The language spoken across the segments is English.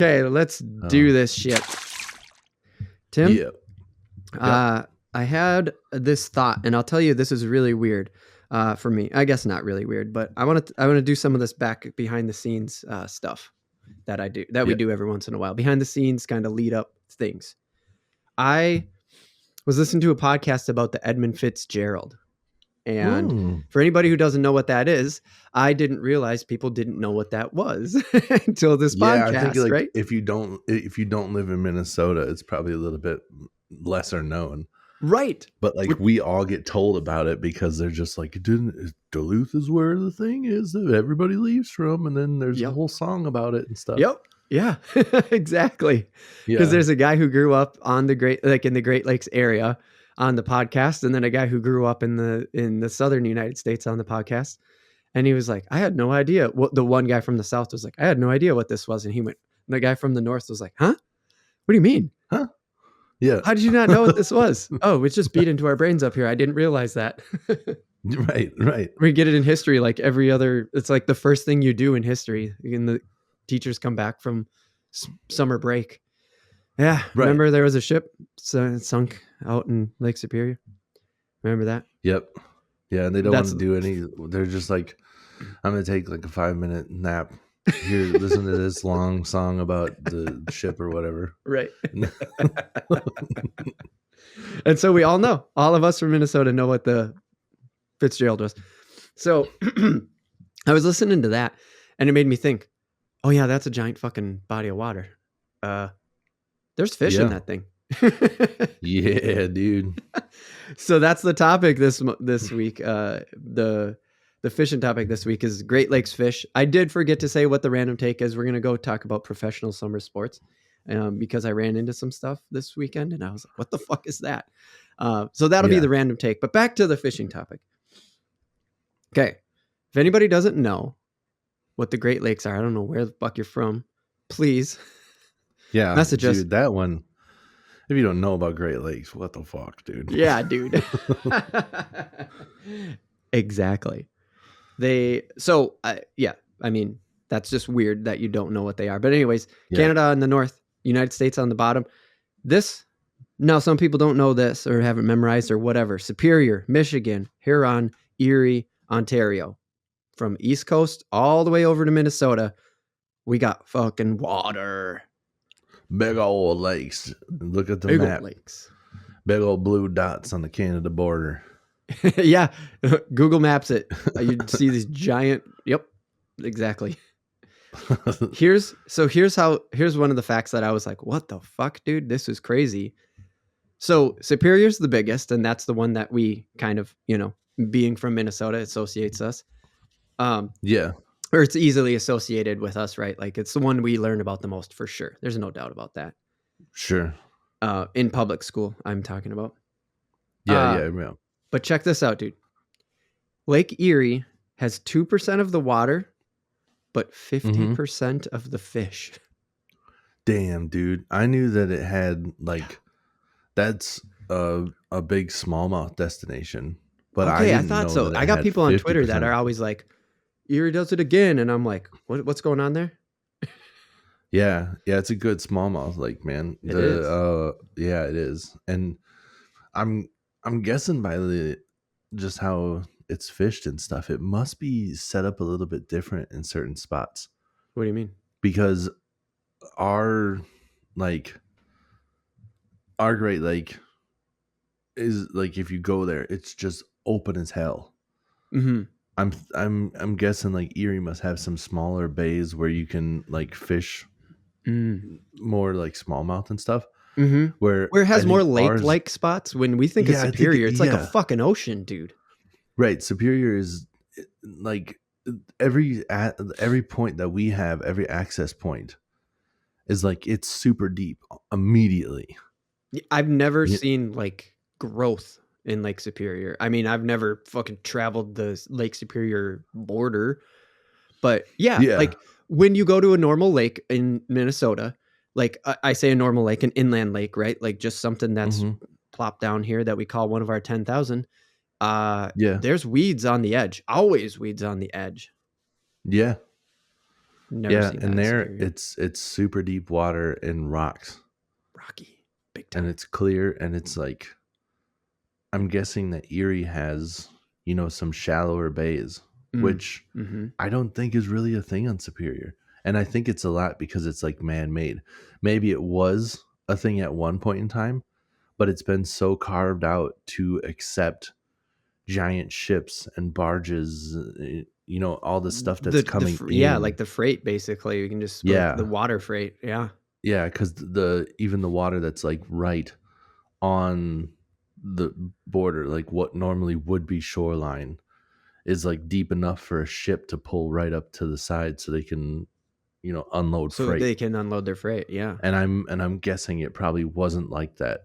Okay, let's do this shit. Tim? Yeah. I had this thought, and I'll tell you, this is really weird for me. I guess not really weird, but I want to do some of this back behind the scenes stuff that we do every once in a while. Behind the scenes kind of lead up things. I was listening to a podcast about the Edmund Fitzgerald. And for anybody who doesn't know what that is, I didn't realize people didn't know what that was until this podcast. I think like right? if you don't live in Minnesota, it's probably a little bit lesser known. Right. But like we all get told about it because they're just like, Duluth is where the thing is that everybody leaves from, and then there's a whole song about it and stuff. Yep. Yeah, exactly. Because there's a guy who grew up on the Great Lakes area on the podcast, and then a guy who grew up in the southern United States on the podcast. And he was like, I had no idea. What the one guy from the south was like, I had no idea what this was. And he went, and the guy from the north was like, huh? What do you mean? Huh? Yeah. How did you not know what this was? Oh, it's just beat into our brains up here. I didn't realize that. Right. We get it in history like every other. It's like the first thing you do in history. And the teachers come back from summer break. Yeah. Right. Remember there was a ship sunk out in Lake Superior? Remember that? Yep. Yeah, and they don't want to do any. They're just like, I'm going to take like a 5-minute nap. Here, listen to this long song about the ship or whatever. Right. And so we all know, all of us from Minnesota know what the Fitzgerald was. So I was listening to that and it made me think, oh yeah, that's a giant fucking body of water. There's fish in that thing. Yeah, dude. So that's the topic this week. The fishing topic this week is Great Lakes fish. I did forget to say what the random take is. We're going to go talk about professional summer sports because I ran into some stuff this weekend and I was like, what the fuck is that? So that'll be the random take. But back to the fishing topic. Okay. If anybody doesn't know what the Great Lakes are, I don't know where the fuck you're from, please message us. Dude, that one. If you don't know about Great Lakes, what the fuck, dude? Yeah, dude. Exactly. I mean, that's just weird that you don't know what they are. But anyways, Canada on the north, United States on the bottom. Now some people don't know this or haven't memorized or whatever. Superior, Michigan, Huron, Erie, Ontario. From East Coast all the way over to Minnesota, we got fucking water. Big old lakes. Look at the map. Lakes. Big old blue dots on the Canada border. Yeah. Google Maps it. You'd see these giant. Yep. Exactly. Here's one of the facts that I was like, what the fuck, dude? This is crazy. So Superior's the biggest, and that's the one that we kind of, being from Minnesota associates us. Or it's easily associated with us, right? Like it's the one we learn about the most for sure. There's no doubt about that. Sure. In public school, I'm talking about. Yeah. But check this out, dude. Lake Erie has 2% of the water, but 50% of the fish. Damn, dude. I knew that it had that's a big smallmouth destination. But I thought so. I got people on Twitter that are always like, Erie does it again, and I'm like, what's going on there? Yeah, it's a good smallmouth lake, man. It is, and I'm guessing by just how it's fished and stuff, it must be set up a little bit different in certain spots. What do you mean? Because our Great Lake is like, if you go there, it's just open as hell. Mm-hmm. I'm guessing like Erie must have some smaller bays where you can like fish more like smallmouth and stuff. Mm-hmm. Where it has more lake-like spots. When we think of Superior, it's like a fucking ocean, dude. Right. Superior is like every point that we have, every access point is like it's super deep immediately. I've never seen like growth in Lake Superior. I mean, I've never fucking traveled the Lake Superior border, but like when you go to a normal lake in Minnesota, like I say a normal lake, an inland lake, right? Like just something that's plopped down here that we call one of our 10,000. There's weeds on the edge, always weeds on the edge. Yeah. Never Yeah, seen that and in there Superior. it's super deep water and rocks, Rocky, big and time. it's clear, and it's like I'm guessing that Erie has, some shallower bays, Mm. which Mm-hmm. I don't think is really a thing on Superior. And I think it's a lot because it's like man-made. Maybe it was a thing at one point in time, but it's been so carved out to accept giant ships and barges, all the stuff that's coming Yeah, in. like the freight basically. We can just like the Yeah. water freight. Yeah. Yeah, because even the water that's like right on the border, like what normally would be shoreline, is like deep enough for a ship to pull right up to the side so they can, unload So freight. they can unload their freight. Yeah. And I'm guessing it probably wasn't like that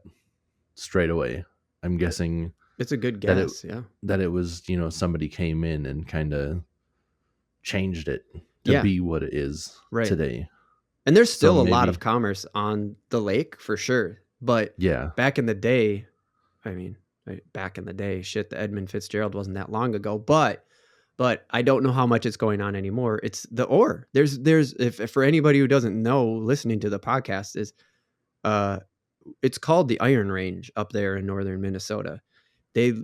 straight away. I'm guessing It's a good that it guess. Yeah. that it was, somebody came in and kind of changed it to Yeah. be what it is Right. today. And there's So still a lot of maybe, commerce on the lake for sure. But yeah, back in the day, I mean, back in the day, shit, the Edmund Fitzgerald wasn't that long ago. But I don't know how much it's going on anymore. It's the ore. There's if for anybody who doesn't know, listening to the podcast is, uh, it's called the Iron Range up there in northern Minnesota. They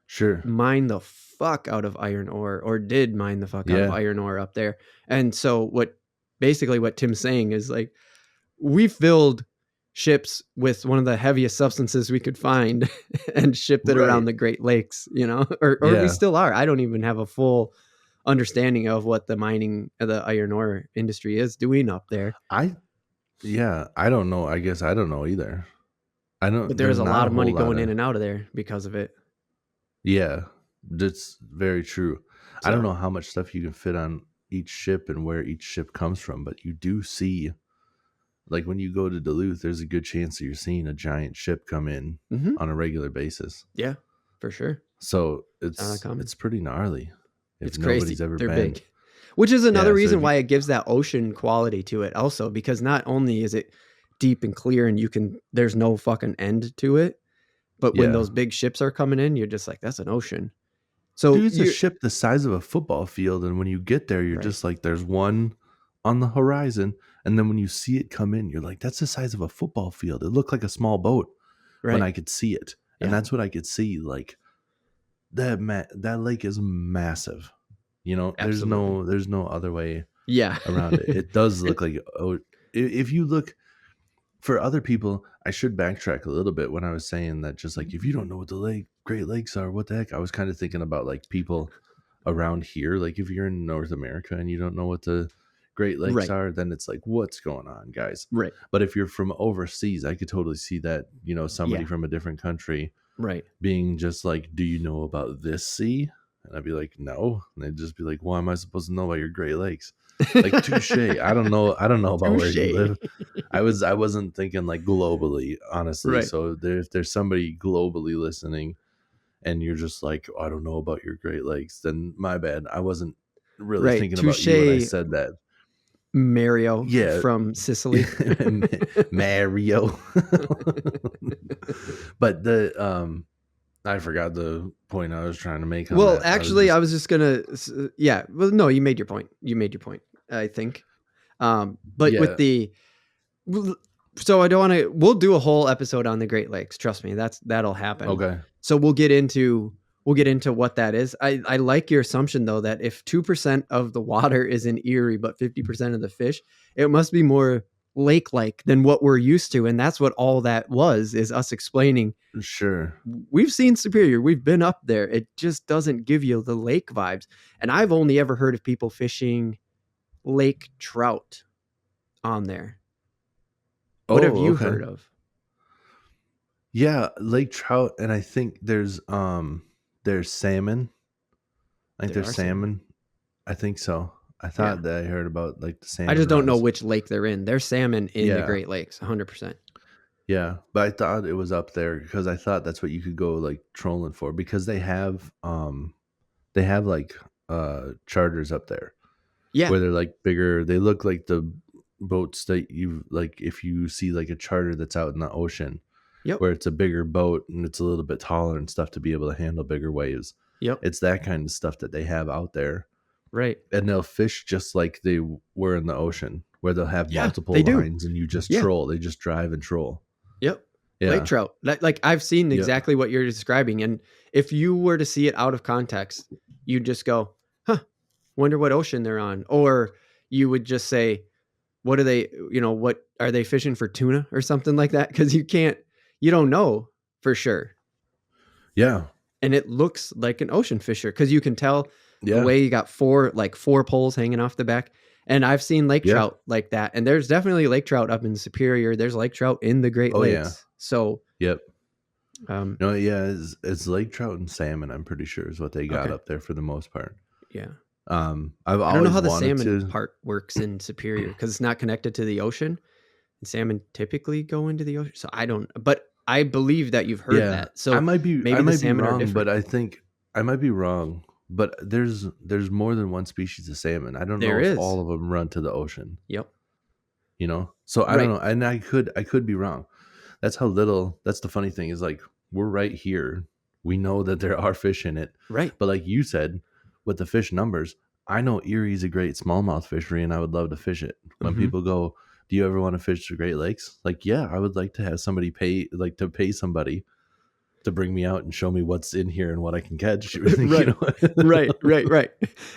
sure, mine the fuck out of iron ore, or did mine the fuck out of yeah, iron ore up there. And so what Tim's saying is like, we filled ships with one of the heaviest substances we could find and shipped it around right, the Great Lakes, or we yeah. still are. I don't even have a full understanding of what the mining of the iron ore industry is doing up there. I Yeah, I don't know. I guess I don't know either. I But don't. there's There's a not lot a of whole money lot going in of. and out of there because of it. Yeah, that's very true. I don't So know how much stuff you can fit on each ship and where each ship comes from, but you do see, like when you go to Duluth, there's a good chance that you're seeing a giant ship come in mhm, on a regular basis. yeah, for sure. So It's not it's uncommon. it's pretty gnarly if It's nobody's crazy. ever They're been. big. Which is another Yeah, so reason if you, why it gives that ocean quality to it also, because not only is it deep and clear and there's no fucking end to it, but when yeah, those big ships are coming in, you're just like, that's an ocean. So dude, it's a you ship the size of a football field, and when you get there, you're right, just like, there's one on the horizon, and then when you see it come in, you're like, that's the size of a football field. It looked like a small boat when right. I could see it, and Yeah, that's what I could see. Like that lake is massive. There's absolutely. no other way Yeah. around it. It does It look like, oh, if you look for other people, I should backtrack a little bit when I was saying that, just like, if you don't know what the Great Lakes are, what the heck? I was kind of thinking about like people around here. Like if you're in North America and you don't know what the Great Lakes right, are, then it's like, what's going on, guys? right. But if you're from overseas, I could totally see that, somebody Yeah, from a different country right. being just like, do you know about this sea? And I'd be like, no. And they'd just be like, why am I supposed to know about your Great Lakes? Like, touche. I don't know. I don't know about where you Touche. live. I wasn't thinking like globally, honestly. Right. So if there's somebody globally listening and you're just like, oh, I don't know about your Great Lakes, then my bad. I wasn't really Right. thinking about you when I Touche, said that. Mario Yeah. from Sicily. Mario. But I forgot the point I was trying to make on Well, that. I was actually, I just was just gonna, yeah. Well, no, you made your point. You made your point. I think. But with yeah. the, so I don't want to. We'll do a whole episode on the Great Lakes. Trust me, that'll happen. Okay. So we'll get into what that is. I like your assumption though that if 2% of the water is in Erie, but 50% of the fish, it must be more lake-like than what we're used to, and that's what all that was, is us explaining Sure. we've seen Superior, we've been up there. It just doesn't give you the lake vibes. And I've only ever heard of people fishing lake trout on there. What have Oh, you okay. heard of? Yeah, lake trout, and I think there's salmon. I think There there's are salmon. salmon. I think so. I Yeah. thought that I heard about like the I salmon just don't know runs. which lake they're in. There's salmon in the Yeah. Great Lakes, 100%. Yeah, but I thought it was up there because I thought that's what you could go like trolling for, because they have like charters up there Yeah. where they're like bigger. They look like the boats that you like if you see like a charter that's out in the ocean, Yep. where it's a bigger boat and it's a little bit taller and stuff to be able to handle bigger waves. Yep. It's that kind of stuff that they have out there. Right. And they'll fish just like they were in the ocean, where they'll have multiple they do. lines and you just Yeah. troll. They just drive and troll. Yep. Yeah. Lake trout. Like I've seen Yep. exactly what you're describing. And if you were to see it out of context, you'd just go, huh, wonder what ocean they're on. Or you would just say, what are they, what are they fishing for, tuna or something like that? Because you don't know for sure. Yeah. And it looks like an ocean fisher because you can tell Yeah. the way you got four poles hanging off the back. And I've seen lake trout like that. And there's definitely lake trout up in Superior. There's lake trout in the Great Lakes. Yeah. So, yep. It's lake trout and salmon, I'm pretty sure, is what they got up there for the most part. Yeah. I don't know how the salmon part works in Superior because it's not connected to the ocean. And salmon typically go into the ocean. So but I believe that you've heard that. So I might be maybe the salmon wrong, are different. but I think I might be wrong. But there's more than one species of salmon. I don't know if all of them run to the ocean. Yep. So I don't know, and I could be wrong. That's the funny thing is, like, we're right here. We know that there are fish in it. Right. But like you said, with the fish numbers, I know Erie's a great smallmouth fishery and I would love to fish it. When people go, do you ever want to fish the Great Lakes? Like, yeah, I would like to have somebody pay somebody to bring me out and show me what's in here and what I can catch. Right. Right.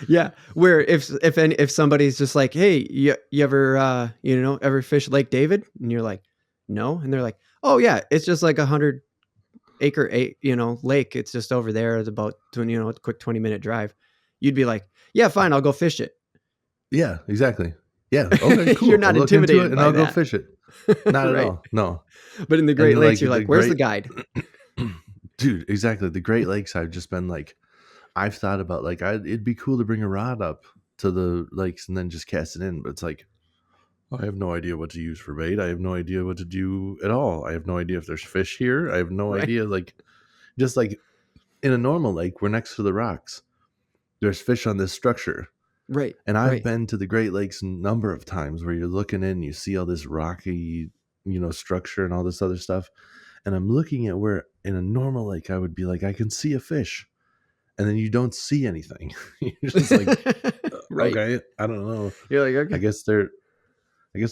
Yeah. Where if somebody's just like, hey, you ever, ever fish Lake David? And you're like, no. And they're like, oh yeah, it's just like 100-acre, lake. It's just over there. It's about, a quick 20-minute drive. You'd be like, yeah, fine. I'll go fish it. Yeah, exactly. Yeah. Okay, cool. You're not intimidated and I'll go fish it. Not at all. No. But in the Great Lakes, you're like, where's the guide? Dude, exactly. The Great Lakes, I've just been like, I've thought about, like, it'd be cool to bring a rod up to the lakes and then just cast it in. But it's like, I have no idea what to use for bait. I have no idea what to do at all. I have no idea if there's fish here. I have no idea. Like, just like in a normal lake, we're next to the rocks. There's fish on this structure. Right. And I've been to the Great Lakes a number of times where you're looking in, you see all this rocky, structure and all this other stuff. And I'm looking at where in a normal lake, I would be like, I can see a fish. And then you don't see anything. You're just like, okay, I don't know. You're like, okay. I guess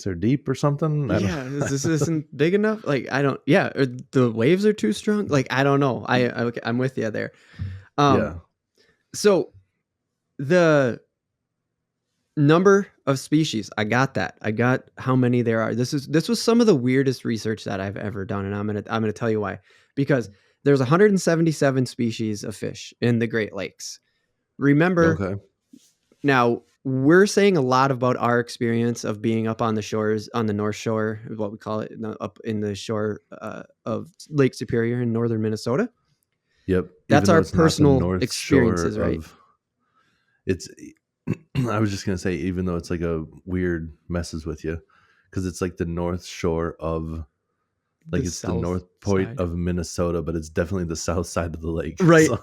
they're deep or something. This isn't big enough. Like, I don't, or the waves are too strong. Like, I don't know. I'm with you there. So the number of species, I got that. I got how many there are. This was some of the weirdest research that I've ever done. And I'm going to tell you why, because there's 177 species of fish in the Great Lakes. Remember, now we're saying a lot about our experience of being up on the shores, on the North Shore, what we call it, up in the shore of Lake Superior in northern Minnesota. Yep. That's our personal experiences, right? I was just going to say, even though it's like a weird messes with you, because it's like the North Shore of, like, it's the North Point of Minnesota, but it's definitely the south side of the lake. Right. So.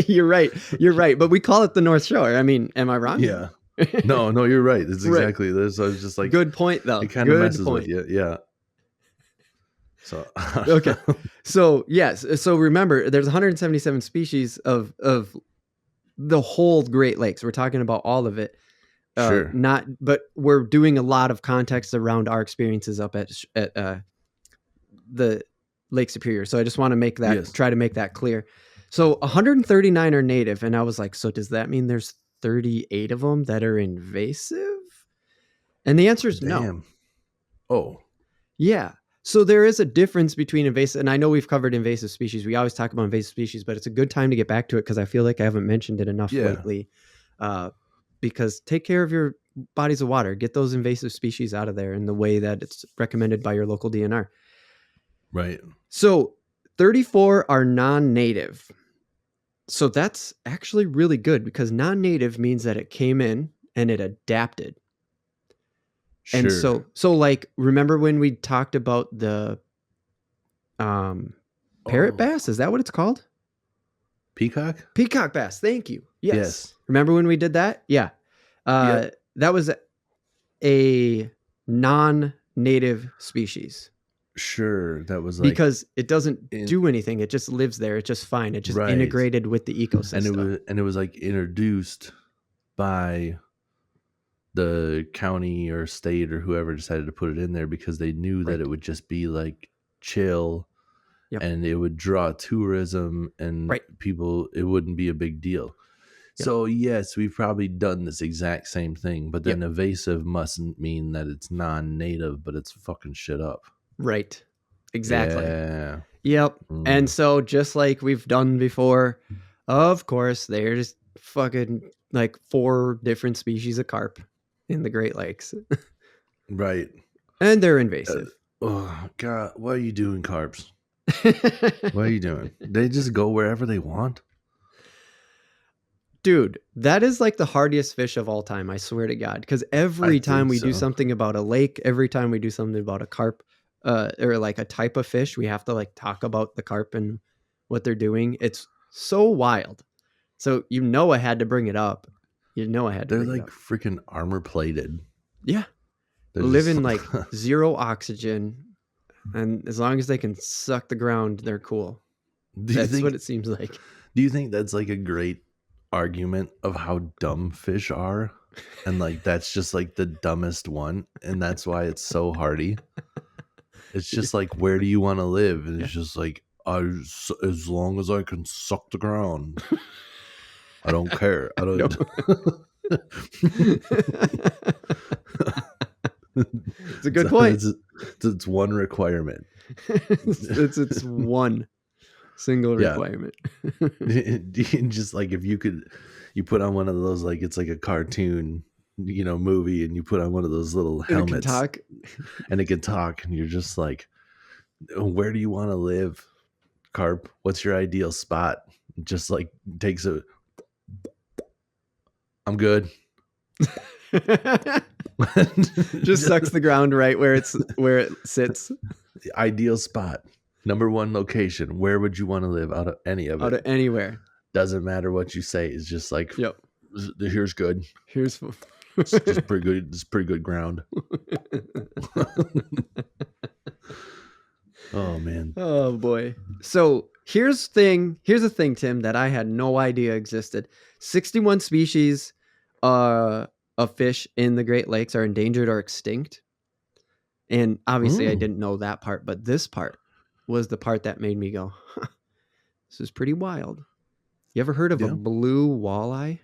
You're right. But we call it the North Shore. I mean, am I wrong? Yeah. No, you're right. It's exactly this. I was just like, good point though. It kind of messes with you. Yeah. So, okay. So yes. So remember, there's 177 species of the whole Great Lakes. We're talking about all of it. Sure. But we're doing a lot of context around our experiences up at the Lake Superior. So I just want to try to make that clear. So 139 are native. And I was like, so does that mean there's 38 of them that are invasive? And the answer is no. Oh, yeah. So there is a difference between invasive, and I know we've covered invasive species. We always talk about invasive species, but it's a good time to get back to it because I feel like I haven't mentioned it enough lately. Because take care of your bodies of water. Get those invasive species out of there in the way that it's recommended by your local DNR. Right. So 34 are non-native. So that's actually really good because non-native means that it came in and it adapted. Sure. And so like, remember when we talked about the parrot bass? Is that what it's called? Peacock bass. Thank you. Yes. Remember when we did that? Yeah. That was a non-native species. Sure. That was like, because it doesn't do anything. It just lives there. It's just fine. It just integrated with the ecosystem. And it was like introduced by the county or state or whoever decided to put it in there because they knew that it would just be like chill and it would draw tourism and people, it wouldn't be a big deal. So yes, we've probably done this exact same thing, but then invasive mustn't mean that it's non-native, but it's fucking shit up. Right. Exactly. Yeah. Yep. And so just like we've done before, of course, there's fucking like 4 different species of carp in the Great Lakes. Right. And they're invasive. Oh God, what are you doing, carps? What are you doing? They just go wherever they want. Dude, that is like the hardiest fish of all time, I swear to God. Because every time we do something about a lake, every time we do something about a carp, or like a type of fish, we have to like talk about the carp and what they're doing. It's so wild. So I had to bring it up. They're like freaking armor plated. Yeah. They live in like zero oxygen. And as long as they can suck the ground, they're cool. That's what it seems like. Do you think that's like a great argument of how dumb fish are? And like that's just like the dumbest one. And that's why it's so hardy. It's just like, where do you want to live? And it's just like, as long as I can suck the ground. I don't care. I don't. It's a good point. It's one requirement. it's one single requirement. Just like if you put on one of those, like it's like a cartoon, movie, and you put on one of those little helmets, and it can talk, and you're just like, where do you want to live, carp? What's your ideal spot? Just like takes a. I'm good. Just sucks the ground right where it sits. The ideal spot, number 1 location. Where would you want to live out of any of it? Out of anywhere. Doesn't matter what you say. It's just like, here's good. It's just pretty good. It's pretty good ground. Oh man. Oh boy. So here's a thing, Tim, that I had no idea existed. 61 species of fish in the Great Lakes are endangered or extinct. And obviously I didn't know that part, but this part was the part that made me go, huh, this is pretty wild. You ever heard of a blue walleye?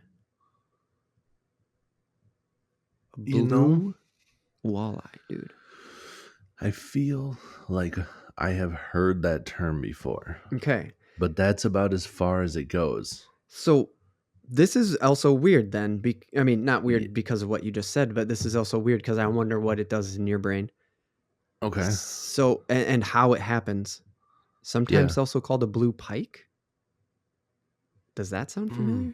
A blue walleye, dude. I feel like I have heard that term before. Okay. But that's about as far as it goes. So this is also weird then. Not weird because of what you just said, but this is also weird because I wonder what it does in your brain. Okay. So, and how it happens. Sometimes also called a blue pike. Does that sound familiar?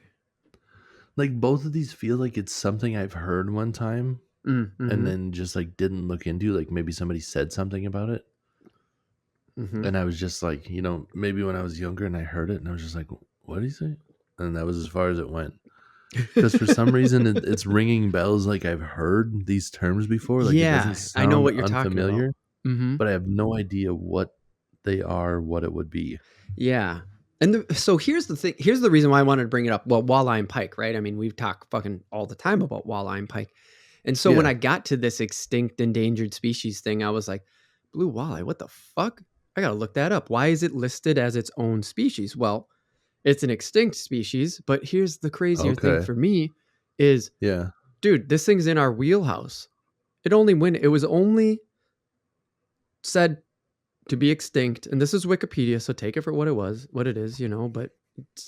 Like both of these feel like it's something I've heard one time and then just like didn't look into, like maybe somebody said something about it. And I was just like, maybe when I was younger and I heard it and I was just like, what did he say? And that was as far as it went. Because for some reason it's ringing bells. Like I've heard these terms before. Like it doesn't sound I know what you're unfamiliar, talking about. But I have no idea what they are, what it would be. Yeah. And so here's the thing. Here's the reason why I wanted to bring it up. Well, walleye and pike, right? I mean, we've talked fucking all the time about walleye and pike. And so when I got to this extinct endangered species thing, I was like, blue walleye, what the fuck? I got to look that up. Why is it listed as its own species? Well, it's an extinct species, but here's the crazier thing for me is, dude, this thing's in our wheelhouse. It was only said to be extinct, and this is Wikipedia, so take it for what it is, but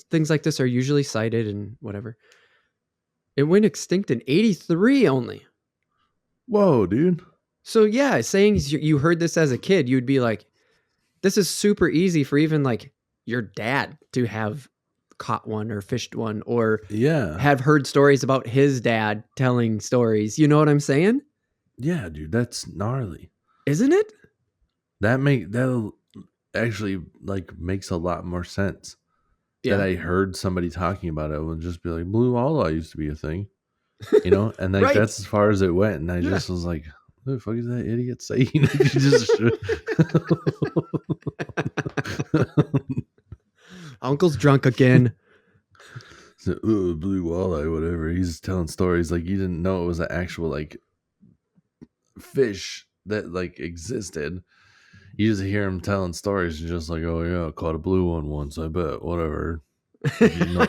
things like this are usually cited and whatever. It went extinct in 1983 only. Whoa, dude. So yeah, saying you heard this as a kid, you'd be like, this is super easy for even like your dad to have caught one or fished one or have heard stories about his dad telling stories. You know what I'm saying? Yeah, dude, that's gnarly. Isn't it? That actually like makes a lot more sense. That I heard somebody talking about it would just be like, blue walleye used to be a thing, and like that's as far as it went. And I just was like, what the fuck is that idiot saying? Uncle's drunk again. So, blue walleye, whatever. He's telling stories like you didn't know it was an actual like fish that like existed. You just hear him telling stories and just like, oh yeah, I caught a blue one once. I bet whatever. No.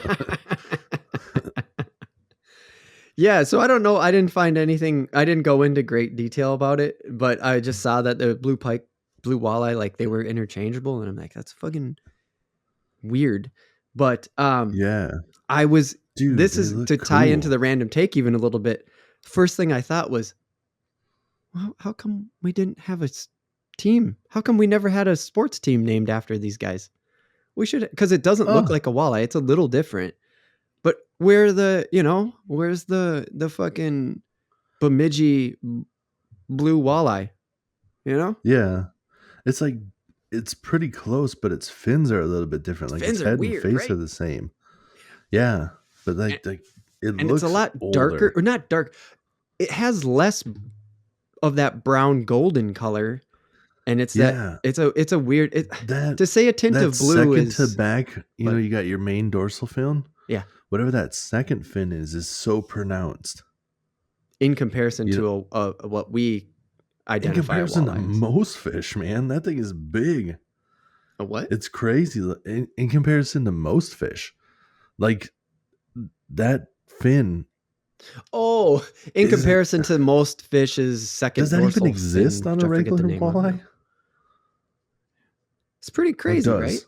Yeah, so I don't know. I didn't find anything. I didn't go into great detail about it, but I just saw that the blue pike, blue walleye, like they were interchangeable, and I'm like, that's fucking weird. But Yeah, I was. dude, This they is look to tie into cool. the random take even a little bit. First thing I thought was, well, how come we didn't have a team? How come we never had a sports team named after these guys? We should, because it doesn't look Oh, like a walleye. It's a little different. But where's the fucking Bemidji blue walleye? You know, yeah. It's like it's pretty close, but its fins are a little bit different. its Like its fins are head and weird, face are right? the same. Yeah, but And, like it and it's a looks lot darker, older. or not dark. It has less of that brown golden color, and Yeah, it's a weird. that To say a tint that of blue second to is, back, but you got your main dorsal fin. yeah, Whatever that second fin is so pronounced. in comparison You know, to a what we in identify a comparison to walleye as. most fish, man, that thing is big. A what? It's crazy in comparison to most fish. Like that fin Oh, in isn't. comparison to most fish's second Does that even dorsal exist fin, on which a I forget the regular name of now. walleye? It's pretty Or crazy, right? does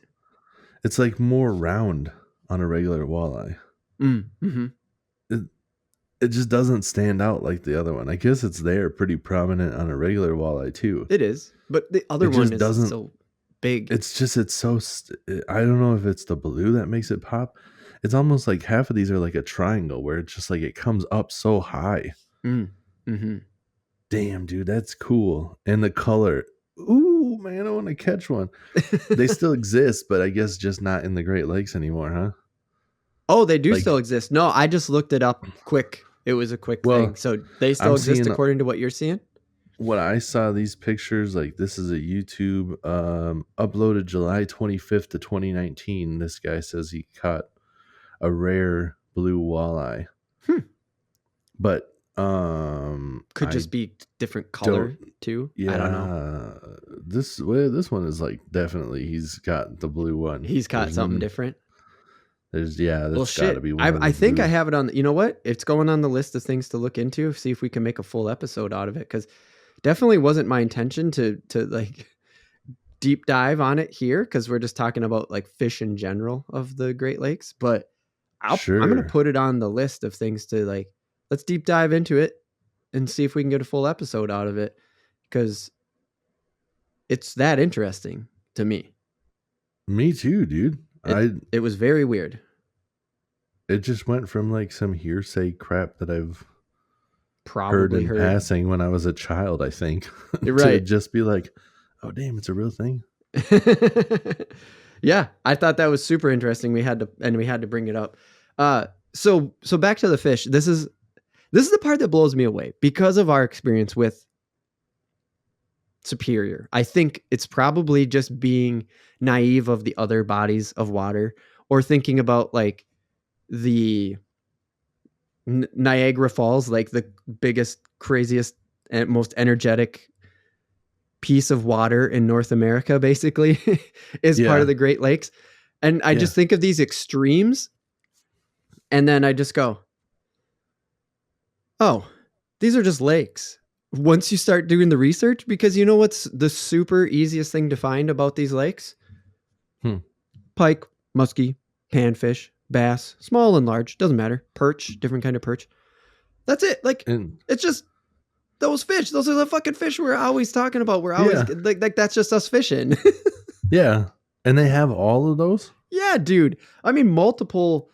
it's like more round on a regular walleye? Mm-hmm. It, it just doesn't stand out like the other one. I guess it's there pretty prominent on a regular walleye too. It is, but the other It one just is doesn't. so big. It's so. I don't know if it's the blue that makes it pop. It's almost like half of these are like a triangle where it's just like it comes up so high. Mm-hmm. Damn, dude, that's cool. And the color. Ooh, man, I want to catch one. They still exist, but I guess just not in the Great Lakes anymore, huh? Oh, they do still Like, exist. No, I just looked it up quick. It was a quick thing. well, So they still I'm exist seeing according to what you're seeing? what I saw these pictures. Like, this is a YouTube uploaded July 25th to 2019. This guy says he caught a rare blue walleye, Hmm. but Could I just be different color don't. too. I don't know. Yeah, this one is like definitely he's got the blue one. He's caught something different. Yeah, Well, that's got to shit. be one of I the think I blue. have it on. You know what? It's going on the list of things to look into. See if we can make a full episode out of it. Because definitely wasn't my intention to like deep dive on it here. Because we're just talking about like fish in general of the Great Lakes. But I'm gonna Sure. put it on the list of things to like. Let's deep dive into it and see if we can get a full episode out of it. Because it's that interesting to me. Me too, dude. It was very weird. It just went from like some hearsay crap that I've heard Probably in heard. passing when I was a child, I think, You're to right. just be like, oh damn, it's a real thing. Yeah, I thought that was super interesting. We had to bring it up. So back to the fish. This is the part that blows me away because of our experience with Superior. I think it's probably just being naive of the other bodies of water, or thinking about like the Niagara Falls, like the biggest, craziest, and most energetic piece of water in North America, basically, is part of Yeah. the Great Lakes. And I just think of these extremes, and then I just go, oh, these are just lakes. Once you start doing the research, because you know what's the super easiest thing to find about these lakes? Pike, muskie, panfish, bass, small and large, doesn't matter. Perch, different kind of perch. That's it. Like, And it's just those fish. Those are the fucking fish we're always talking about. We're always like that's just us fishing. yeah. And they have all of those? Yeah, dude. I mean, multiple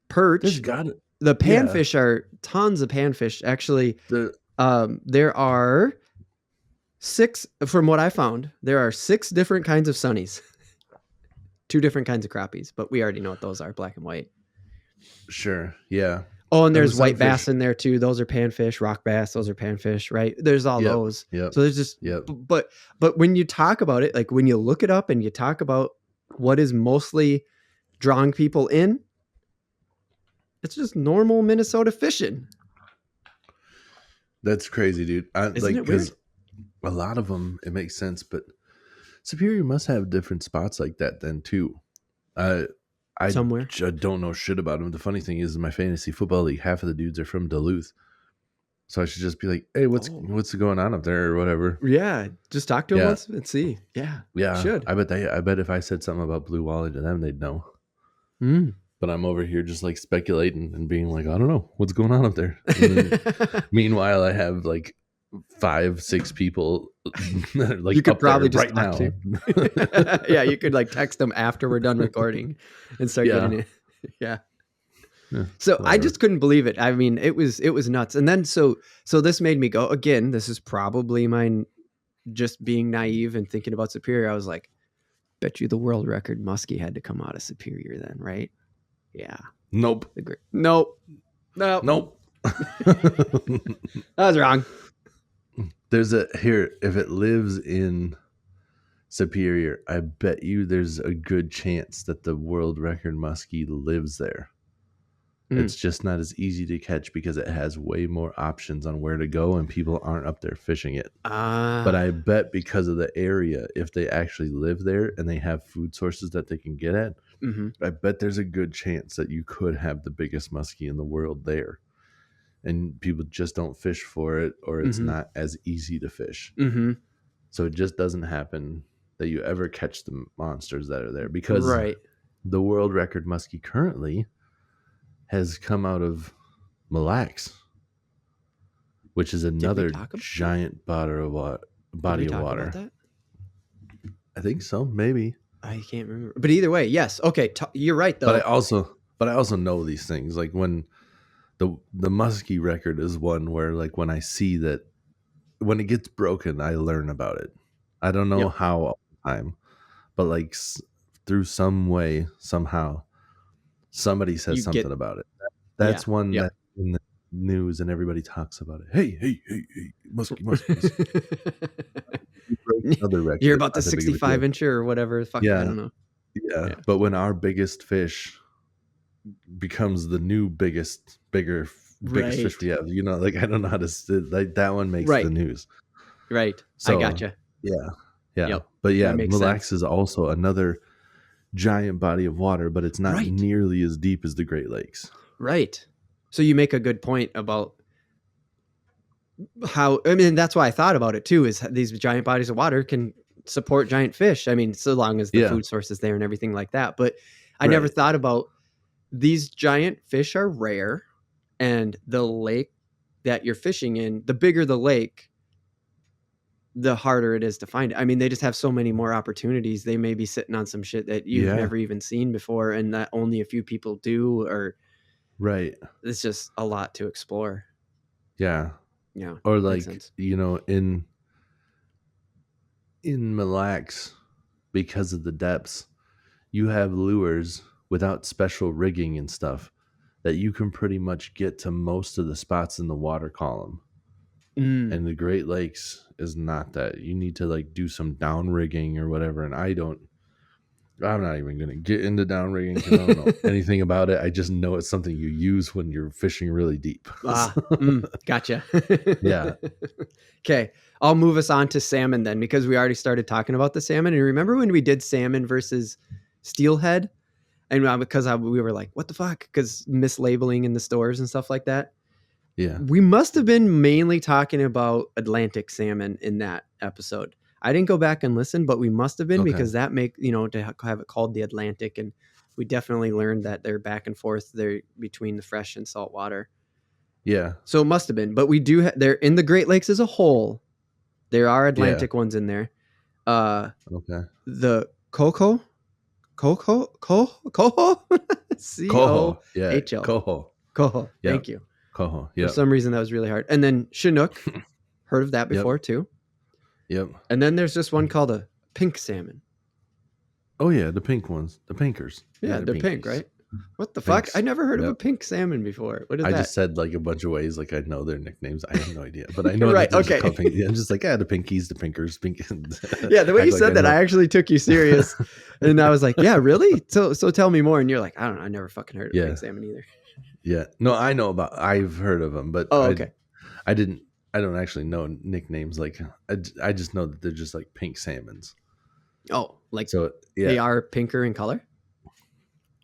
perch. There's got it. The panfish are tons of panfish. Actually, there are 6, from what I found, there are 6 different kinds of sunnies. 2 different kinds of crappies, but we already know what those are, black and white. Sure. Yeah. Oh, and there's white bass in there too. Those are panfish, rock bass, those are panfish, right? There's all those. Yep. So there's just, but when you talk about it, like when you look it up and you talk about what is mostly drawing people in, It's just normal Minnesota fishing. That's crazy, dude. Isn't it weird? A lot of them, it makes sense, but Superior must have different spots like that then too. I Somewhere. don't know shit about them. The funny thing is, in my fantasy football league, half of the dudes are from Duluth, so I should just be like, "Hey, what's going on up there or whatever?" Yeah, just talk to them once and see. Yeah, should. I bet if I said something about Blue Wally to them, they'd know. But I'm over here just like speculating and being like, I don't know what's going on up there. Meanwhile, I have like 5-6 people that are like you could up probably there just right now. Yeah, you could like text them after we're done recording and start getting it. Yeah. So whatever. I just couldn't believe it. I mean, it was nuts. And then so this made me go again. This is probably mine just being naive and thinking about Superior. I was like, bet you the world record muskie had to come out of Superior then, right? Yeah. Nope. Nope. I was wrong. There's if it lives in Superior, I bet you there's a good chance that the world record muskie lives there. It's just not as easy to catch because it has way more options on where to go and people aren't up there fishing it. But I bet because of the area, if they actually live there and they have food sources that they can get at, I bet there's a good chance that you could have the biggest muskie in the world there. And people just don't fish for it, or it's not as easy to fish. So it just doesn't happen that you ever catch the monsters that are there because the world record muskie currently has come out of Mille Lacs, which is another giant body of water. I think so, maybe. I can't remember, but either way, yes. Okay, you're right though. But I also know these things. Like when the muskie record is one where, like, when I see that when it gets broken, I learn about it. I don't know how all the time, but like through some way, somehow, somebody says something about it. That's one that in the news and everybody talks about it. Hey, muskie. You're about the 65-incher or whatever. Fuck, I don't know. Yeah, but when our biggest fish becomes the new biggest fish we have, you know, like I don't know how to like that one makes the news. Right. So, I gotcha. Yeah. Yep. But yeah, Mille Lacs is also another giant body of water, but it's not nearly as deep as the Great Lakes. Right. So you make a good point about how, I mean, that's why I thought about it too, is these giant bodies of water can support giant fish. I mean, so long as the food source is there and everything like that. But I never thought about these giant fish are rare, and the lake that you're fishing in, the bigger the lake, the harder it is to find it. I mean, they just have so many more opportunities. They may be sitting on some shit that you've never even seen before and that only a few people do, or it's just a lot to explore. Yeah. Or like, you know, in Mille Lacs, because of the depths, you have lures without special rigging and stuff that you can pretty much get to most of the spots in the water column. And the Great Lakes is not that. You need to like do some down rigging or whatever. And I'm not even going to get into down rigging because I don't know anything about it. I just know it's something you use when you're fishing really deep. Gotcha. Yeah. Okay. I'll move us on to salmon then, because we already started talking about the salmon. And remember when we did salmon versus steelhead? And because we were like, what the fuck? Because mislabeling in the stores and stuff like that. Yeah. We must have been mainly talking about Atlantic salmon in that episode. I didn't go back and listen, but we must have been because that to have it called the Atlantic. And we definitely learned that they're back and forth there between the fresh and salt water. Yeah. So it must have been, but we do, they're in the Great Lakes as a whole. There are Atlantic ones in there. The Coho? C-O-H-L. Coho. Thank you. Coho. Yeah. For some reason that was really hard. And then Chinook. Heard of that before too. Yep. And then there's this one called a pink salmon. Oh yeah, the pink ones, the pinkers. Yeah, they're pink, right? What the fuck? I never heard of a pink salmon before. What is that? I just said like a bunch of ways, like I know their nicknames. I have no idea, but I know that okay. I'm just like, the pinkies, the pinkers, pink. Yeah, the way you said that, I actually took you serious, and I was like, yeah, really? So tell me more. And you're like, I don't know, I never fucking heard of pink salmon either. Yeah. No, I've heard of them, but Oh, okay. I don't actually know nicknames. Like, I just know that they're just like pink salmons. Oh, like So, they yeah. are pinker in color?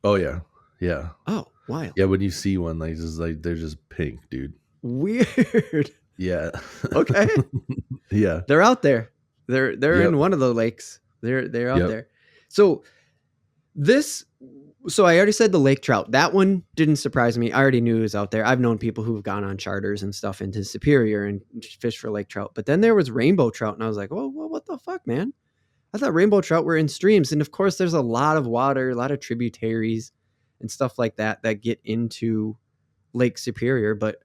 Oh, yeah. Yeah. Oh, wild. Yeah. When you see one, like, just like, they're just pink, dude. Weird. Yeah. Okay. Yeah. They're out there. They're Yep. in one of the lakes. They're out Yep. there. So this so I already said the lake trout. That one didn't surprise me. I already knew it was out there. I've known people who've gone on charters and stuff into Superior and fished for lake trout. But then there was rainbow trout, and I was like, well, what the fuck, man? I thought rainbow trout were in streams. And of course, there's a lot of water, a lot of tributaries and stuff like that that get into Lake Superior. But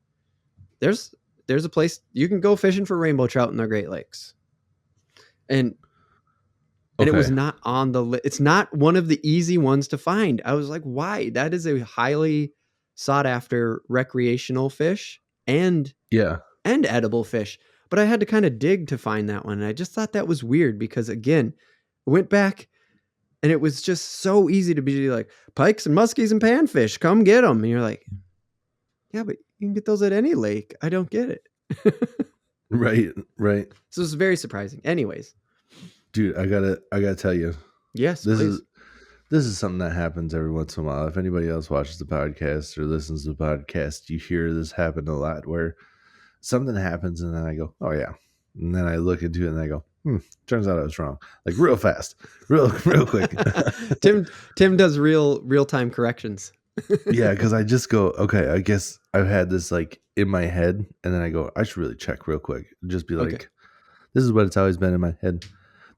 there's a place you can go fishing for rainbow trout in the Great Lakes. And it was not on the list. It's not one of the easy ones to find. I was like, why? That is a highly sought after recreational fish and edible fish. But I had to kind of dig to find that one. And I just thought that was weird because, again, I went back and it was just so easy to be like, pikes and muskies and panfish, come get them. And you're like, yeah, but you can get those at any lake. I don't get it. Right. So it's very surprising. Anyways. Dude, I gotta tell you. Yes, this please. is something that happens every once in a while. If anybody else watches the podcast or listens to the podcast, you hear this happen a lot where something happens and then I go, oh yeah. And then I look into it and I go, turns out I was wrong. Like real fast, real quick. Tim does real time corrections. Yeah, because I just go, okay, I guess I've had this like in my head, and then I go, I should really check real quick. Just be like, this is what it's always been in my head.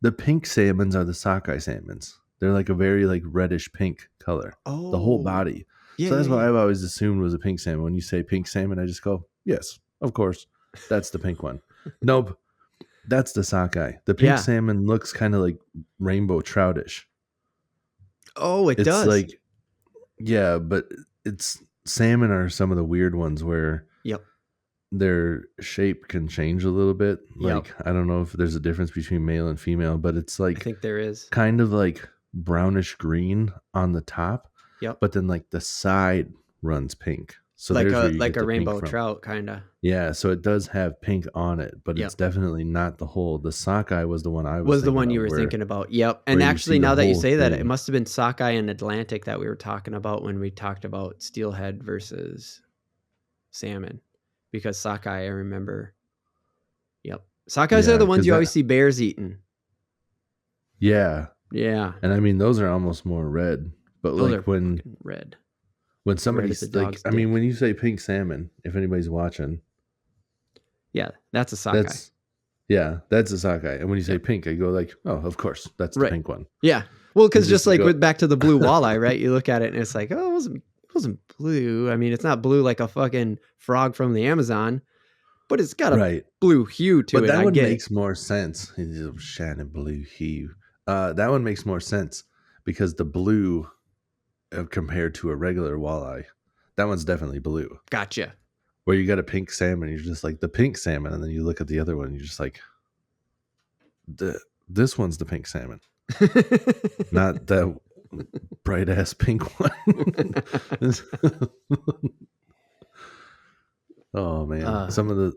The pink salmons are the sockeye salmons. They're like a very like reddish pink color. Oh, the whole body. Yeah, so that's what I've always assumed was a pink salmon. When you say pink salmon, I just go, yes, of course. That's the pink one. Nope. That's the sockeye. The pink salmon looks kind of like rainbow troutish. Oh, it does. Like, yeah, but it's salmon are some of the weird ones where their shape can change a little bit. Like, I don't know if there's a difference between male and female, but it's like, I think there is kind of like brownish green on the top. Yep. But then like the side runs pink. So like a rainbow trout kind of. Yeah. So it does have pink on it, but it's definitely not the whole. The sockeye was the one was the one you were thinking about. Yep. And actually, now that you say that, it must have been sockeye and Atlantic that we were talking about when we talked about steelhead versus salmon. Because sockeye, I remember. Yep. Sockeyes are the ones you always see bears eating. Yeah. Yeah. And I mean, those are almost more red. But those like when red. When somebody's like, I mean, when you say pink salmon, if anybody's watching. Yeah, that's a sockeye. That's a sockeye. And when you say pink, I go like, oh, of course, that's the pink one. Yeah. Well, because just like back to the blue walleye, right? You look at it and it's like, oh, it wasn't blue. I mean, it's not blue like a fucking frog from the Amazon, but it's got a blue hue to it. But that one makes more sense. Shining blue hue. That one makes more sense because the blue compared to a regular walleye, that one's definitely blue. Gotcha. Where you got a pink salmon, you're just like the pink salmon, and then you look at the other one, you're just like, this one's the pink salmon, not that bright ass pink one. Oh man, some of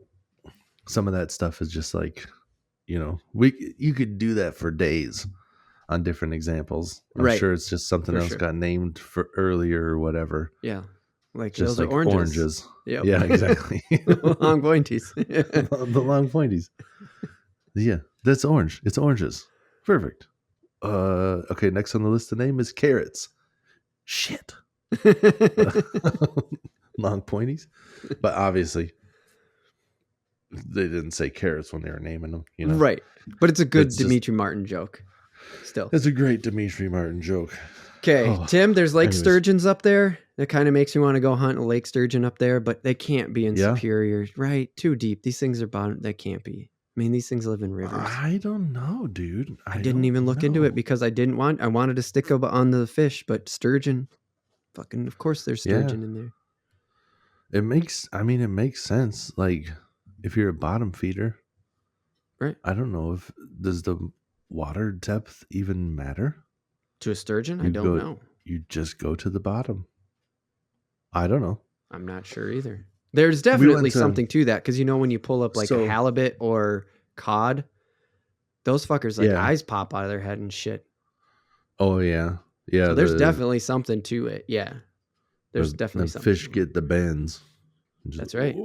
that stuff is just like, you could do that for days on different examples. I'm sure it's just something else got named for earlier or whatever. Yeah, like just those like are oranges. Yep. Yeah, exactly. Long pointies. The long pointies. Yeah, that's orange. It's oranges. Perfect. Okay, next on the list, the name is carrots. Shit. Long pointies. But obviously, they didn't say carrots when they were naming them. Right. But it's a good Dimitri Martin joke. Still, it's a great Dimitri Martin joke. Okay, Tim, there's lake sturgeons up there. That kind of makes me want to go hunt a lake sturgeon up there, but they can't be in Superior, right? Too deep. These things are bottom. They can't be. I mean, these things live in rivers. I don't know, dude. I didn't even look into it because I wanted to stick on the fish, but sturgeon, fucking, of course there's sturgeon in there. It makes sense. Like, if you're a bottom feeder, right? I don't know does the water depth even matter to a sturgeon? I don't know. You just go to the bottom. I don't know. I'm not sure either. There's definitely something to that because when you pull up like a halibut or cod, those fuckers like eyes pop out of their head and shit. Oh yeah, yeah. So there's definitely something to it. Yeah, there's definitely something. Fish get the bends. That's right.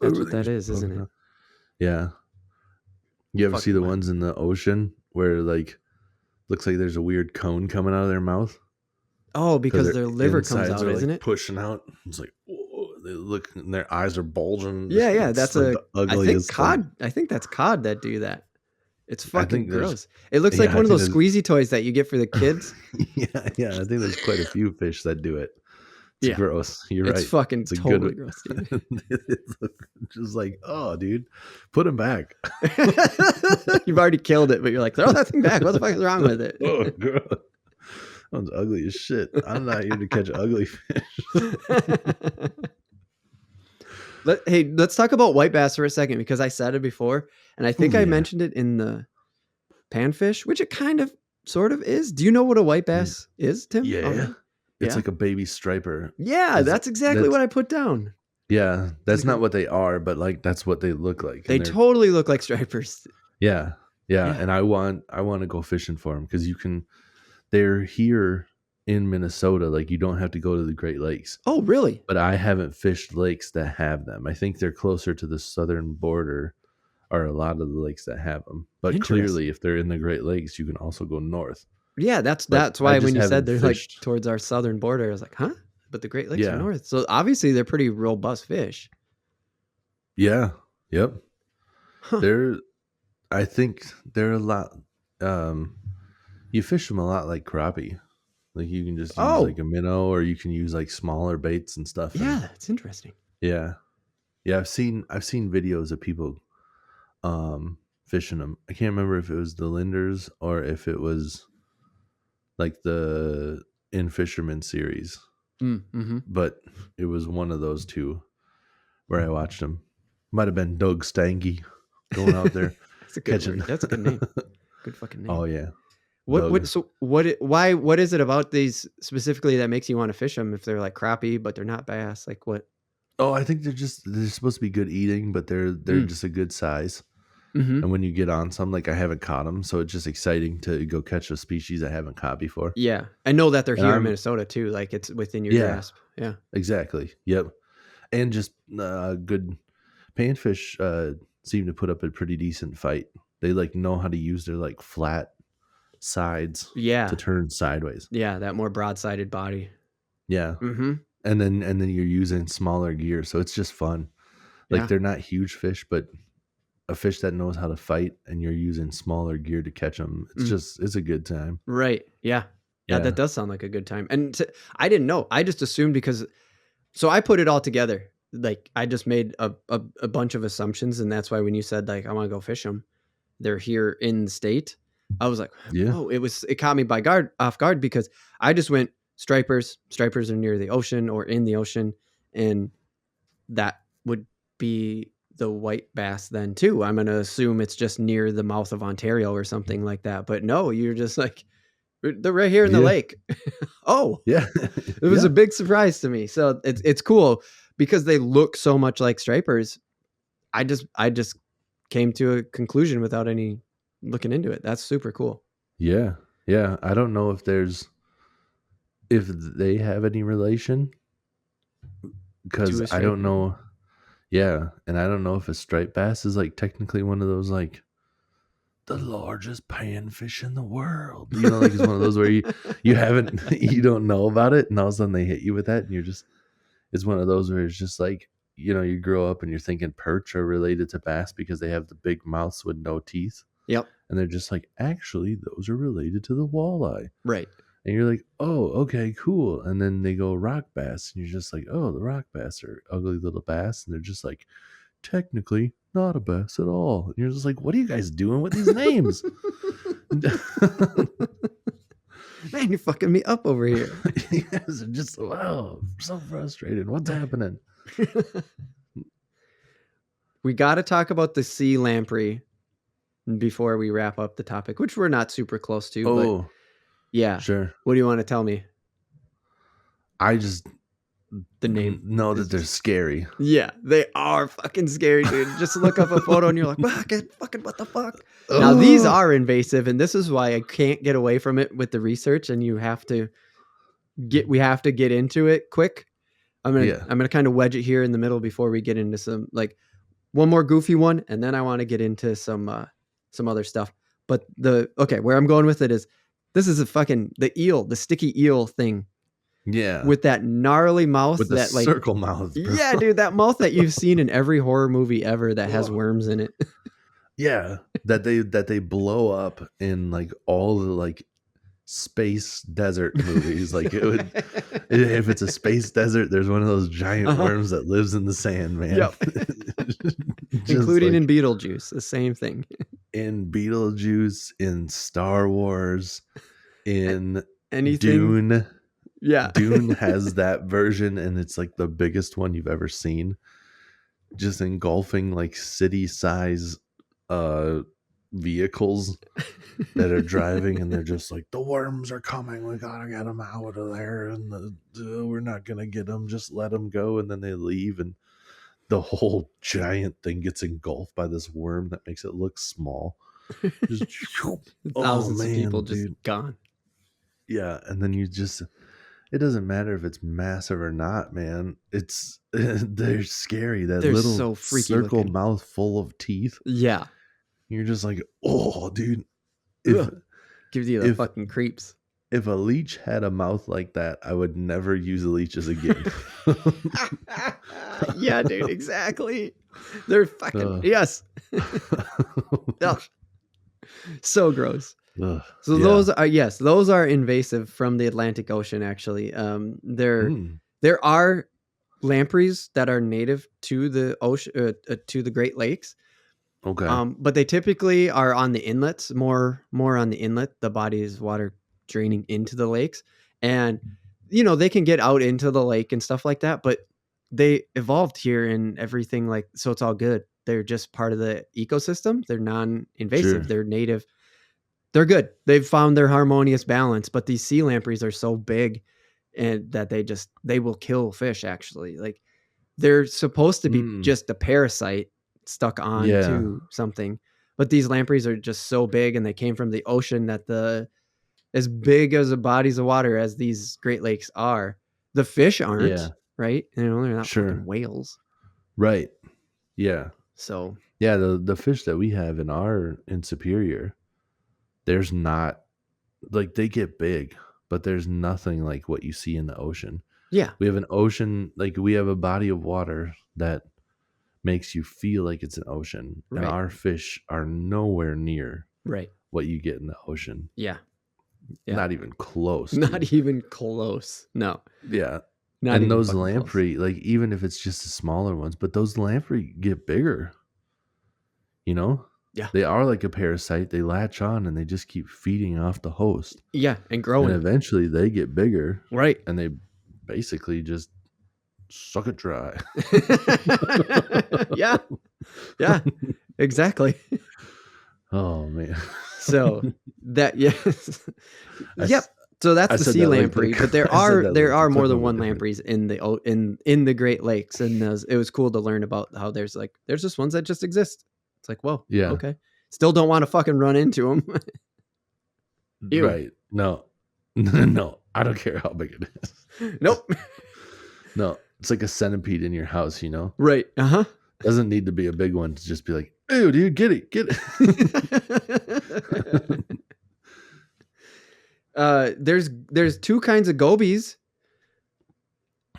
That's what that is, isn't it? Yeah. You ever see the ones in the ocean where like looks like there's a weird cone coming out of their mouth? Oh, because their liver comes out, isn't it? Pushing out. It's like, whoa, they look and their eyes are bulging. Yeah. That's like the ugliest. I think that's cod that do that. It's fucking gross. It looks like one of those squeezy toys that you get for the kids. Yeah. I think there's quite a few fish that do it. It's gross. You're right. It's fucking totally gross, dude. Just like, oh, dude, put him back. You've already killed it, but you're like, throw that thing back. What the fuck is wrong with it? Oh, girl. That one's ugly as shit. I'm not here to catch ugly fish. Let's talk about white bass for a second because I said it before, and I think I mentioned it in the panfish, which it kind of, sort of is. Do you know what a white bass is, Tim? Yeah. It's like a baby striper. Yeah, that's exactly what I put down. Yeah, that's not what they are, but like that's what they look like. They totally look like stripers. Yeah. And I want to go fishing for them because they're here in Minnesota. Like you don't have to go to the Great Lakes. Oh, really? But I haven't fished lakes that have them. I think they're closer to the southern border, or a lot of the lakes that have them. But clearly, if they're in the Great Lakes, you can also go north. Yeah, that's why when you said they're like towards our southern border, I was like, huh? But the Great Lakes are north. So obviously they're pretty robust fish. Yeah. Yep. Huh. I think they're a lot. You fish them a lot like crappie. Like you can just use like a minnow, or you can use like smaller baits and stuff. Yeah, that's interesting. Yeah. I've seen videos of people fishing them. I can't remember if it was the Linders or if it was like the In Fisherman series. Mm-hmm. But it was one of those two where I watched them. Might have been Doug Stange going out there. That's a good word. That's a good name. Good fucking name. Oh yeah. What is it about these specifically that makes you want to fish them if they're like crappie but they're not bass? Like what? Oh, I think they're supposed to be good eating, but they're just a good size. Mm-hmm. And when you get on some, like I haven't caught them, so it's just exciting to go catch a species I haven't caught before. Yeah, I know that they're here in Minnesota too. Like it's within your grasp. Yeah, exactly. Yep, and just good panfish seem to put up a pretty decent fight. They like know how to use their like flat sides. To turn sideways. Yeah, that more broad-sided body. Yeah. Mm-hmm. And then you're using smaller gear, so it's just fun. Like they're not huge fish, but a fish that knows how to fight, and you're using smaller gear to catch them. It's a good time. Right. Yeah. That does sound like a good time. And I didn't know. I just assumed so I put it all together. Like I just made a bunch of assumptions, and that's why when you said like I want to go fish them, they're here in the state. I was like, oh, it caught me off guard because I just went stripers. Stripers are near the ocean or in the ocean, and that would be the white bass then too. I'm going to assume it's just near the mouth of Ontario or something like that. But no, you're just like, they're right here in the lake. Oh, yeah. It was a big surprise to me. So it's cool because they look so much like stripers. I just came to a conclusion without any looking into it. That's super cool. Yeah. Yeah. I don't know if they have any relation, because I don't know. Yeah, and I don't know if a striped bass is like technically one of those like the largest panfish in the world. You know, like it's one of those where you don't know about it, and all of a sudden they hit you with that, and it's one of those where it's just like, you know, you grow up and you're thinking perch are related to bass because they have the big mouths with no teeth. Yep. And they're just like, actually, those are related to the walleye. Right. And you're like, oh, okay, cool. And then they go rock bass, and you're just like, oh, the rock bass are ugly little bass. And they're just like, technically not a bass at all. And you're just like, what are you guys doing with these names? Man, you're fucking me up over here. Yes, just, wow, I'm so frustrated. What's happening? We got to talk about the sea lamprey before we wrap up the topic, which we're not super close to. Oh, but yeah. Sure. What do you want to tell me? the name. know that is they're just, scary. yeah, they are fucking scary, dude. Just look up a photo and you're like, fucking what the fuck? Now these Oh, are invasive, and this is why I can't get away from it with the research, and we have to get into it quick. yeah. I'm gonna kind of wedge it here in the middle before we get into some like one more goofy one, and then I want to get into some other stuff. But where I'm going with it is this is the sticky eel thing Yeah. with that gnarly mouth With the that like circle mouth, bro. yeah, dude, that mouth that you've seen in every horror movie ever that has worms in it. Yeah. That they blow up in like all the like space desert movies. Like it would, if it's a space desert, there's one of those giant worms that lives in the sand, man. Yep. Just Including like in Beetlejuice, the same thing. in Beetlejuice, in Star Wars, in Anything. Dune. Yeah. Dune has that version, and it's like the biggest one you've ever seen. Just engulfing like city size vehicles that are driving, and they're just like, the worms are coming, we gotta get them out of there, and we're not gonna get them, just let them go. And then they leave, and the whole giant thing gets engulfed by this worm that makes it look small. Just, Thousands of people man, just dude. gone. Yeah, and then it doesn't matter if it's massive or not, man. It's they're scary. That They're little so freaky circle looking. mouth full of teeth. Yeah. You're just like, oh, dude. If Gives you the fucking creeps. If a leech had a mouth like that, I would never use leeches again. Yeah, dude, exactly. They're fucking yes. Ugh. So gross. Ugh, So yeah. those are invasive from the Atlantic Ocean. Actually, there are lampreys that are native to the ocean, to the Great Lakes. Okay. But they typically are on the inlets, more on the inlet. The body's water draining into the lakes, and they can get out into the lake and stuff like that. But they evolved here and everything, like, so it's all good. They're just part of the ecosystem. They're non-invasive. Sure. They're native. They're good. They've found their harmonious balance. But these sea lampreys are so big, and that they will kill fish. Actually, like, they're supposed to be just a parasite stuck on to something, but these lampreys are just so big, and they came from the ocean, that as big as the bodies of water as these Great Lakes are, the fish aren't, right? They're not fucking whales, right? Yeah. So yeah, the fish that we have in Superior, there's not, like, they get big, but there's nothing like what you see in the ocean. Yeah, we have an ocean, like we have a body of water that makes you feel like it's an ocean, right. And our fish are nowhere near what you get in the ocean. Yeah. Not even close. Not even close. No. Yeah. Not and those lamprey, close. Like, even if it's just the smaller ones, but those lamprey get bigger. Yeah. They are like a parasite. They latch on and they just keep feeding off the host. Yeah, and growing. And eventually they get bigger. Right. And they basically just suck it dry. Yeah. Yeah. Exactly. Oh man. So that yes. Yep. So that's the sea lamprey, but there are more than one lampreys in the Great Lakes, and it was cool to learn about how there's just ones that just exist. It's like, whoa, yeah, okay. Still don't want to fucking run into them. Right? No, I don't care how big it is. Nope. No, it's like a centipede in your house, Right? Doesn't need to be a big one to just be like, ew, dude, get it. There's two kinds of gobies.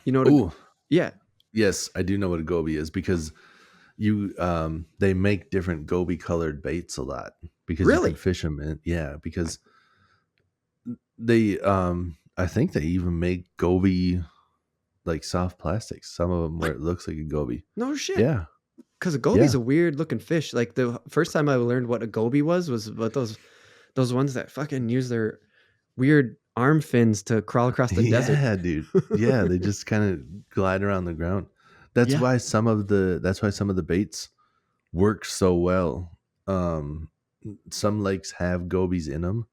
Yeah. Yes, I do know what a goby is, because they make different goby colored baits a lot, because you can fish them in. Yeah, because they I think they even make goby like soft plastics, some of them, where it looks like a goby. No shit. Yeah. Because a goby's a weird looking fish. Like, the first time I learned what a goby was what those ones that fucking use their weird arm fins to crawl across the desert. Yeah, dude. Yeah, they just kind of glide around the ground. That's why some of the baits work so well. Some lakes have gobies in them,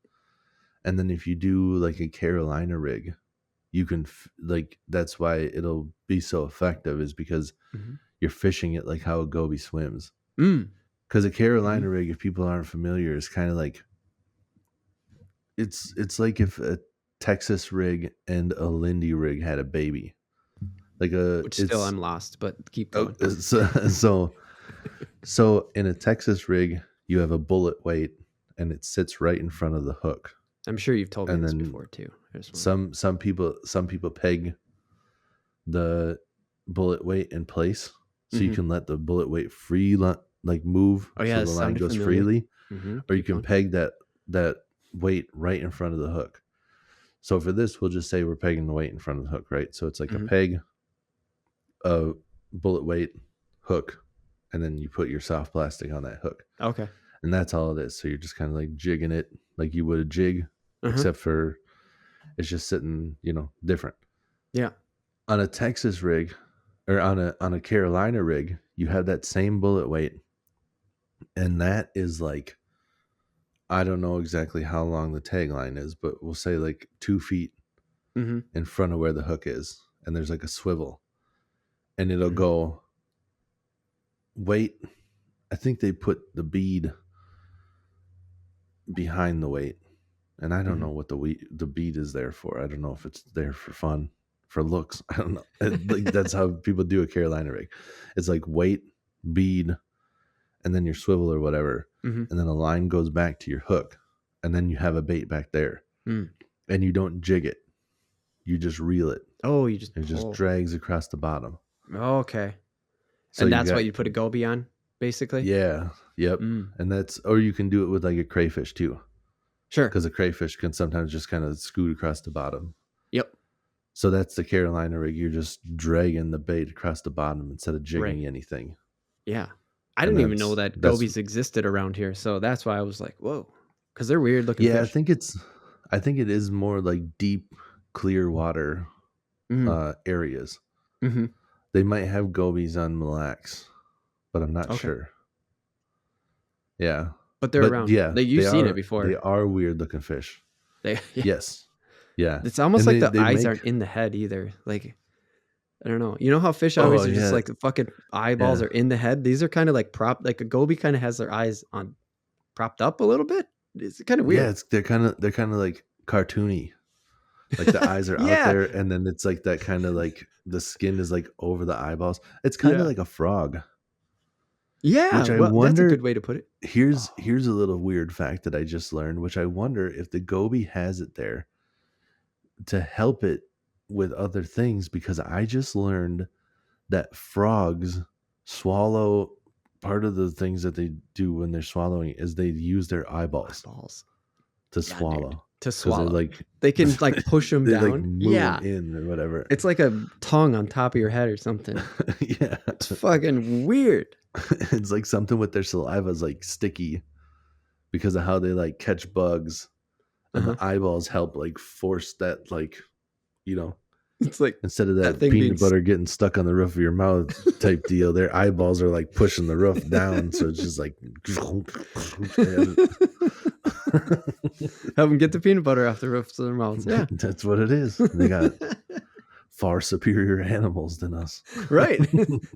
and then if you do like a Carolina rig, you can that's why it'll be so effective, is because you're fishing it like how a goby swims. Because a Carolina rig, if people aren't familiar, is kind of like it's like if a Texas rig and a Lindy rig had a baby. Which still I'm lost, but keep going. So in a Texas rig, you have a bullet weight, and it sits right in front of the hook. I'm sure you've told me this before too. Some people peg the bullet weight in place, so you can let the bullet weight free move. Oh yeah, so the line goes freely, or you can peg that weight right in front of the hook. So for this, we'll just say we're pegging the weight in front of the hook, right? So it's like a peg, a bullet weight, hook, and then you put your soft plastic on that hook. Okay. And that's all it is. So you're just kind of like jigging it like you would a jig, except for it's just sitting, different. Yeah. On a Texas rig, or on a Carolina rig, you have that same bullet weight, and that is like, I don't know exactly how long the tagline is, but we'll say like 2 feet in front of where the hook is, and there's like a swivel, and it'll go weight. I think they put the bead behind the weight, and I don't know what the bead is there for. I don't know if it's there for fun, for looks. I don't know. That's how people do a Carolina rig. It's like weight, bead, and then your swivel or whatever, and then a line goes back to your hook, and then you have a bait back there, and you don't jig it, you just reel it. Oh, it just drags across the bottom. Okay. So and that's what you put a goby on, basically? Yeah. Yep. And or you can do it with like a crayfish too. Sure. Because a crayfish can sometimes just kind of scoot across the bottom. Yep. So that's the Carolina rig. You're just dragging the bait across the bottom instead of jigging anything. Yeah. I didn't even know that gobies existed around here. So that's why I was like, whoa. Because they're weird looking fish. I think it is more like deep, clear water areas. They might have gobies on Mille Lacs, but I'm not sure. Yeah. But they're around. Yeah. You've seen it before. They are weird looking fish. Yes. Yeah. It's almost like the eyes aren't in the head either. Like, I don't know. You know how fish always are just like the fucking eyeballs are in the head? These are kind of like like a goby kind of has their eyes on propped up a little bit. It's kind of weird. Yeah, they're kind of like cartoony. Like the eyes are out there, and then it's like that kind of like the skin is like over the eyeballs. It's kind of like a frog. Yeah, which I wonder, that's a good way to put it. Here's a little weird fact that I just learned, which I wonder if the goby has it there to help it with other things, because I just learned that frogs swallow. Part of the things that they do when they're swallowing is they use their eyeballs to swallow. Dude. To swallow, like they can like push them down, like move in or whatever. It's like a tongue on top of your head or something. Yeah, it's fucking weird. It's like something with their saliva is like sticky because of how they like catch bugs, and the eyeballs help like force that, like, it's like instead of that peanut butter getting stuck on the roof of your mouth type deal, their eyeballs are like pushing the roof down, so it's just like have them get the peanut butter off the roofs of their mouths. Yeah, that's what it is. They got far superior animals than us, right?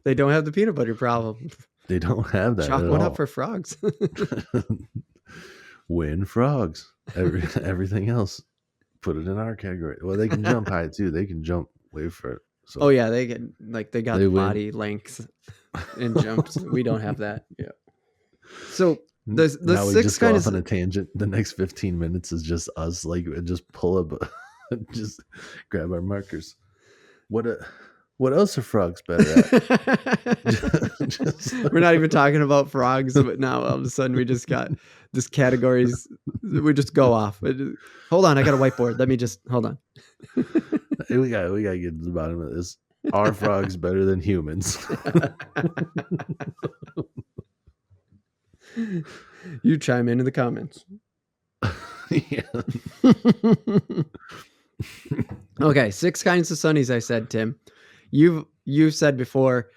They don't have the peanut butter problem. They don't have that. Chalk one up for frogs. Win frogs. Everything else, put it in our category. Well, they can jump high too. They can jump way far. So oh yeah, they got body length and jumps. We don't have that. Yeah. So the now we six just go off on a tangent. The next 15 minutes is just us, like, just pull up, just grab our markers. What else are frogs better at? We're not even talking about frogs, but now all of a sudden we just got this categories. We just go off. Hold on, I got a whiteboard. Let me just hold on. We got to get to the bottom of this. Are frogs better than humans? You chime in the comments. Yeah. Okay, 6 kinds of sunnies. I said, Tim. You've said before,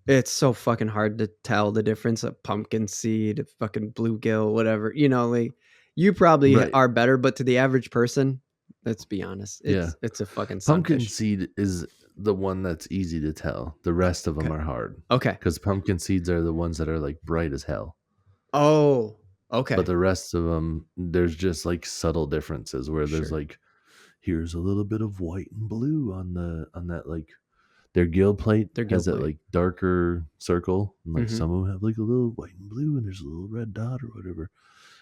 it's so fucking hard to tell the difference of pumpkin seed, fucking bluegill, whatever. Like, you probably are better, but to the average person, Let's be honest. Yeah. It's a fucking Pumpkin sunfish. seed is the one that's easy to tell. The rest of them Okay. are hard. Okay. Because pumpkin seeds are the ones that are like bright as hell. Oh, okay. But the rest of them, there's just like subtle differences where there's Sure. like, here's a little bit of white and blue on that, like their gill plate has that like darker circle, and like some of them have like a little white and blue, and there's a little red dot or whatever,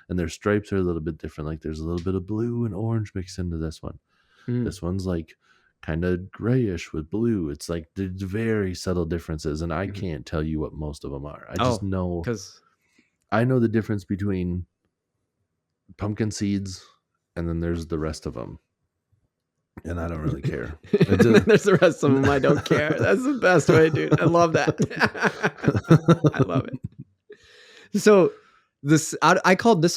and their stripes are a little bit different. Like there's a little bit of blue and orange mixed into this one. This one's like kind of grayish with blue. It's like there's very subtle differences, and I can't tell you what most of them are. I just know, because I know the difference between pumpkin seeds and then there's the rest of them, and I don't really care. There's the rest of them. I don't care. That's the best way, dude. I love that. I love it. So this, I called this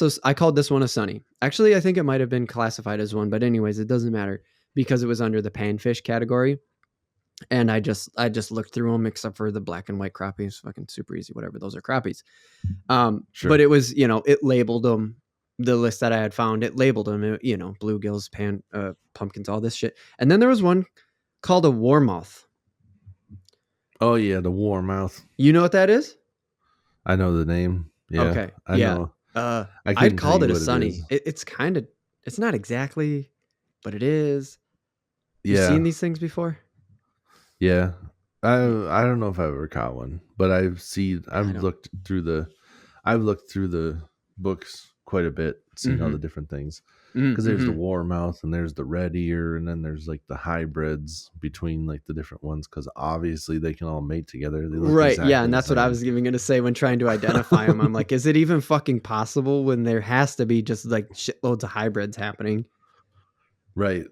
one a sunny. Actually, I think it might have been classified as one, but anyways, it doesn't matter because it was under the panfish category. And I just looked through them, except for the black and white crappies. Fucking super easy, whatever. Those are crappies. Sure. But it was, it labeled them. The list that I had found, it labeled them, bluegills, pumpkins, all this shit. And then there was one called a warmouth. Oh yeah, the warmouth. You know what that is? I know the name. Yeah. Okay. I know. I'd called it a sunny. It's kind of, it's not exactly, but it is. Yeah. You've seen these things before? Yeah. I don't know if I've ever caught one, but I've looked through the books quite a bit, seen all the different things. Because there's the warmouth and there's the red ear, and then there's like the hybrids between like the different ones, because obviously they can all mate together. They look right. exactly Yeah. And that's what I was even going to say when trying to identify them. I'm like, is it even fucking possible when there has to be just like shitloads of hybrids happening? Right.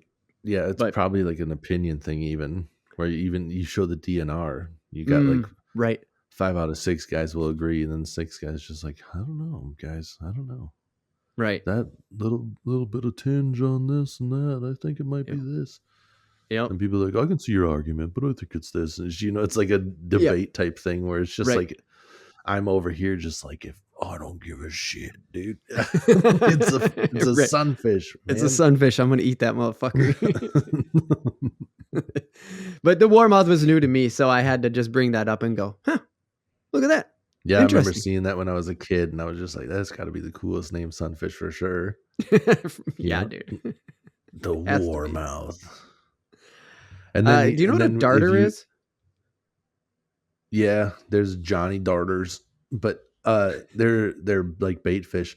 Yeah. It's probably like an opinion thing, even where you show the DNR, you got like right. 5 out of 6 guys will agree, and then 6 guys just like, I don't know, guys. I don't know. Right. That little bit of tinge on this and that, I think it might be this. Yep. And people are like, I can see your argument, but I think it's this. And it's like a debate type thing where it's just like, I'm over here just like, I don't give a shit, dude. It's a sunfish. Man. It's a sunfish. I'm gonna eat that motherfucker. But the warmouth was new to me, so I had to just bring that up and go, huh, look at that. Yeah, I remember seeing that when I was a kid, and I was just like, that's got to be the coolest name sunfish for sure. Yeah, dude. The warmouth. And then, do you know what a darter is? Yeah, there's Johnny Darters, but they're like bait fish.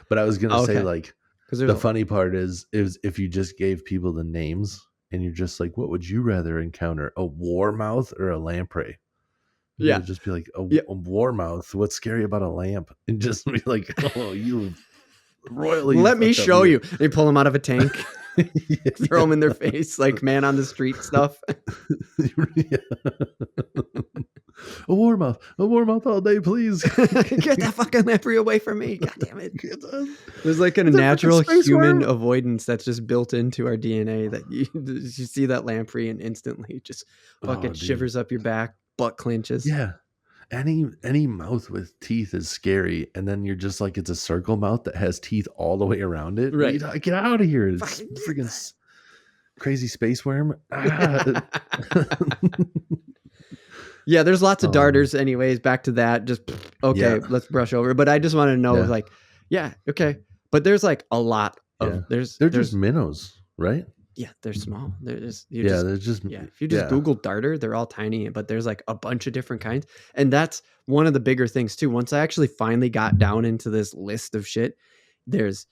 But I was gonna say, like, the funny part is if you just gave people the names and you're just like, what would you rather encounter, a warmouth or a lamprey? Yeah, just be like a warmouth. What's scary about a lamp? And just be like, oh, you royally. Let me show you. They pull them out of a tank, throw them in their face, like man on the street stuff. A warmouth all day, please. Get that fucking lamprey away from me. God damn it. There's like a natural human avoidance that's just built into our DNA that you see that lamprey and instantly just fucking shivers up your back. Butt clenches. Yeah. Any mouth with teeth is scary, and then you're just like, it's a circle mouth that has teeth all the way around it. Right. Get out of here. It's freaking crazy space worm. Yeah, there's lots of darters anyways. Back to that. Just let's brush over. But I just want to know okay. But there's like a lot of they're just minnows, right? Yeah, they're small. They're just if you just Google darter, they're all tiny, but there's like a bunch of different kinds. And that's one of the bigger things too. Once I actually finally got down into this list of shit, there's,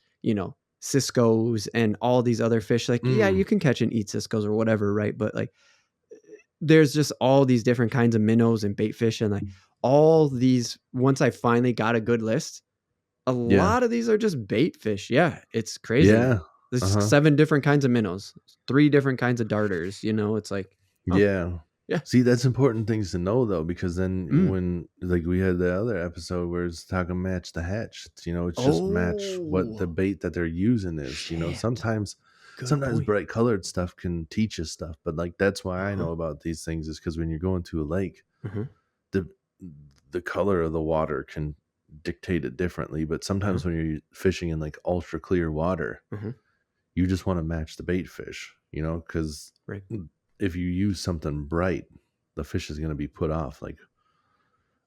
ciscos and all these other fish. Like, you can catch and eat ciscos or whatever, right? But like there's just all these different kinds of minnows and bait fish, and like all these, once I finally got a good list, a lot of these are just bait fish. Yeah, it's crazy. Yeah. There's 7 different kinds of minnows, 3 different kinds of darters. It's like, yeah. See, that's important things to know though, because then when like we had the other episode where it's talking match the hatch, it's just match what the bait that they're using is. Sometimes bright colored stuff can teach us stuff, but like that's why I know about these things, is because when you're going to a lake, the color of the water can dictate it differently. But sometimes when you're fishing in like ultra clear water, you just want to match the bait fish, because Right. if you use something bright, the fish is going to be put off. Like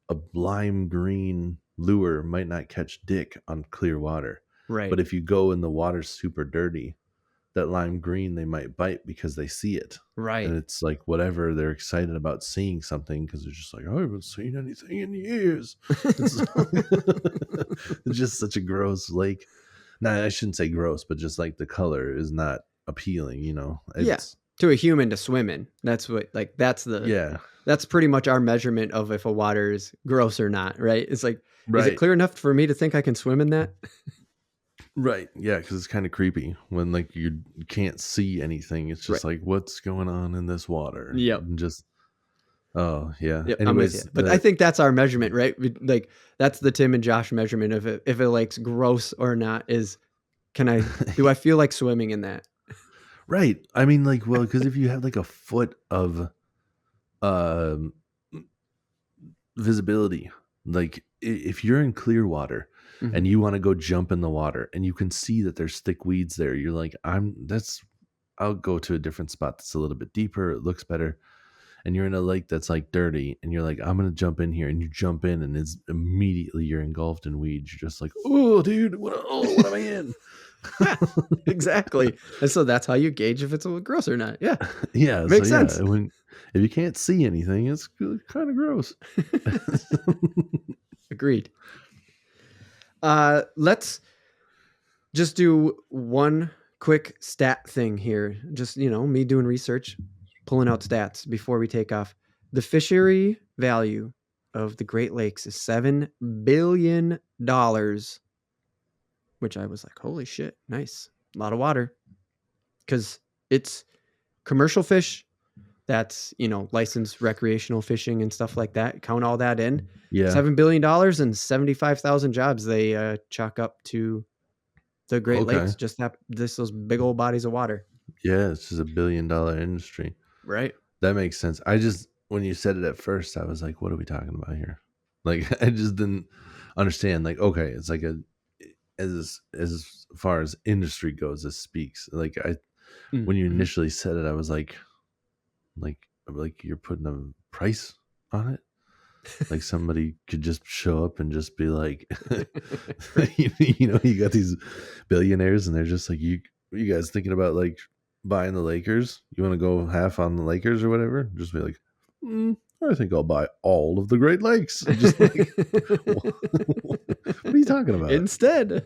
a lime green lure might not catch dick on clear water. Right. But if you go in the water super dirty, that lime green, they might bite because they see it. Right. And it's like whatever, they're excited about seeing something because they're just like, I haven't seen anything in years. It's just such a gross lake. No, I shouldn't say gross, but just like the color is not appealing, It's, to a human to swim in. That's what, like, that's pretty much our measurement of if a water is gross or not, right? It's like, is it clear enough for me to think I can swim in that? Right. Yeah, because it's kind of creepy when like you can't see anything. It's just like, what's going on in this water? Yep. And just, oh yeah. Yep, anyways, but I think that's our measurement, right? Like that's the Tim and Josh measurement of it. If a lake's gross or not is, do I feel like swimming in that? Right. I mean, like, well, because if you have like a foot of visibility, like if you're in clear water and you want to go jump in the water and you can see that there's thick weeds there, you're like, I'll go to a different spot that's a little bit deeper. It looks better. And you're in a lake that's like dirty and you're like, I'm going to jump in here, and you jump in and it's immediately you're engulfed in weeds. You're just like, oh dude, what am I in? Exactly. And so that's how you gauge if it's gross or not. Yeah. Yeah. Makes sense. If you can't see anything, it's kind of gross. Agreed. Let's just do one quick stat thing here. Just, me doing research, pulling out stats before we take off. The fishery value of the Great Lakes is $7 billion, which I was like, holy shit, nice. A lot of water. Because it's commercial fish. That's, licensed recreational fishing and stuff like that. Count all that in. Yeah. $7 billion and 75,000 jobs they chalk up to the Great Lakes. Just those big old bodies of water. Yeah, it's just $1 billion industry. Right. That makes sense. When you said it at first, I was like, what are we talking about here? Like, I just didn't understand. Like, okay, it's like as far as industry goes, this speaks. Like when you initially said it, I was like you're putting a price on it. Like somebody could just show up and just be like, you got these billionaires and they're just like, you guys thinking about like buying the Lakers? You want to go half on the Lakers or whatever? Just be like, I think I'll buy all of the Great Lakes. Just like, what are you talking about? Instead,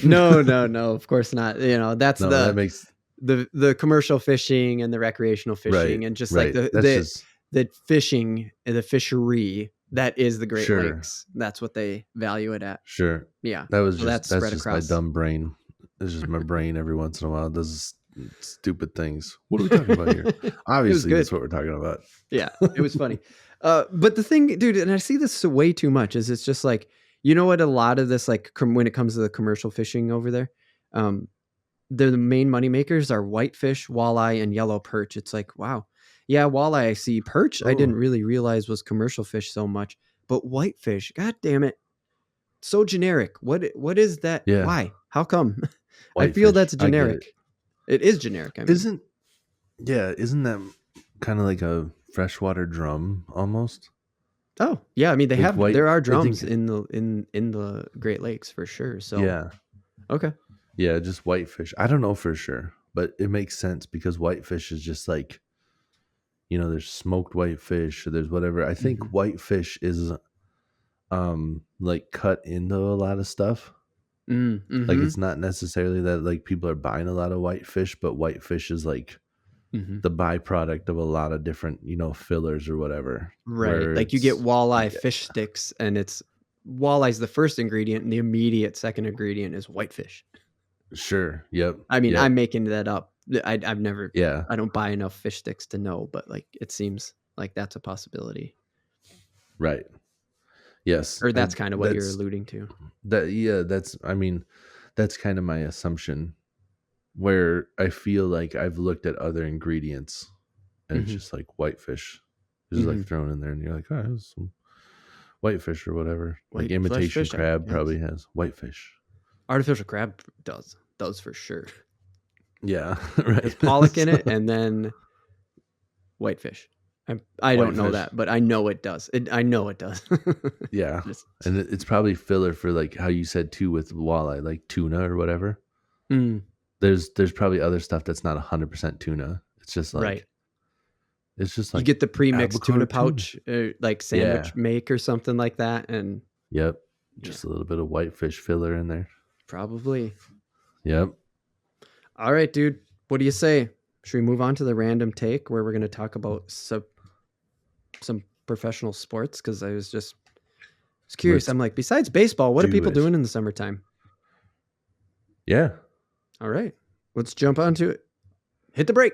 no, of course not. That's that makes the commercial fishing and the recreational fishing, and just like the fishing and the fishery that is the Great Lakes. That's what they value it at. Sure. Yeah. That's just my dumb brain. It's just my brain every once in a while does stupid things. What are we talking about here? Obviously, that's what we're talking about. Yeah, it was funny. But the thing, dude, and I see this way too much, is it's just like, what a lot of this, like when it comes to the commercial fishing over there, the main money makers are whitefish, walleye, and yellow perch. It's like, wow. Yeah, walleye I see. Perch, I didn't really realize was commercial fish so much. But whitefish, god damn it. So generic. What is that? Yeah. Why? How come? I feel that's generic. It is generic. I mean. Isn't that kind of like a freshwater drum almost? Oh, yeah. I mean, there are drums in the Great Lakes for sure. So yeah. Okay. Yeah, just whitefish. I don't know for sure, but it makes sense because whitefish is just like, there's smoked whitefish, or there's whatever. I think whitefish is like cut into a lot of stuff. Like it's not necessarily that like people are buying a lot of whitefish, but whitefish is like the byproduct of a lot of different, fillers or whatever. Right. Like you get walleye fish sticks, and walleye's the first ingredient, and the immediate second ingredient is whitefish. Sure. Yep. I mean, I'm making that up. I've never. Yeah. I don't buy enough fish sticks to know, but like it seems like that's a possibility. Right. Yes. Or that's kind of what you're alluding to. That's kind of my assumption, where I feel like I've looked at other ingredients and it's just like whitefish. It's just like thrown in there and you're like, oh, there's some whitefish or whatever. Like imitation crab probably has whitefish. Artificial crab does for sure. Yeah, right. There's pollock in it, and then whitefish. I don't know Whitefish. that, but I know it does. I know it does. Yeah, Just- and it's probably filler for like how you said too with walleye, like tuna or whatever. Mm, There's probably other stuff that's not 100% tuna. It's just like right. it's just You like get the pre-mixed albacore tuna pouch, like sandwich Yeah. make or something like that, and Yep. Just a little bit of whitefish filler in there. probably. Yep. All right, dude. What do you say? Should we move on to the random take where we're going to talk about some professional sports? Because I was curious. Let's I'm like, besides baseball, what are do people it. doing in the summertime? Yeah. All right, let's jump onto it. Hit the break.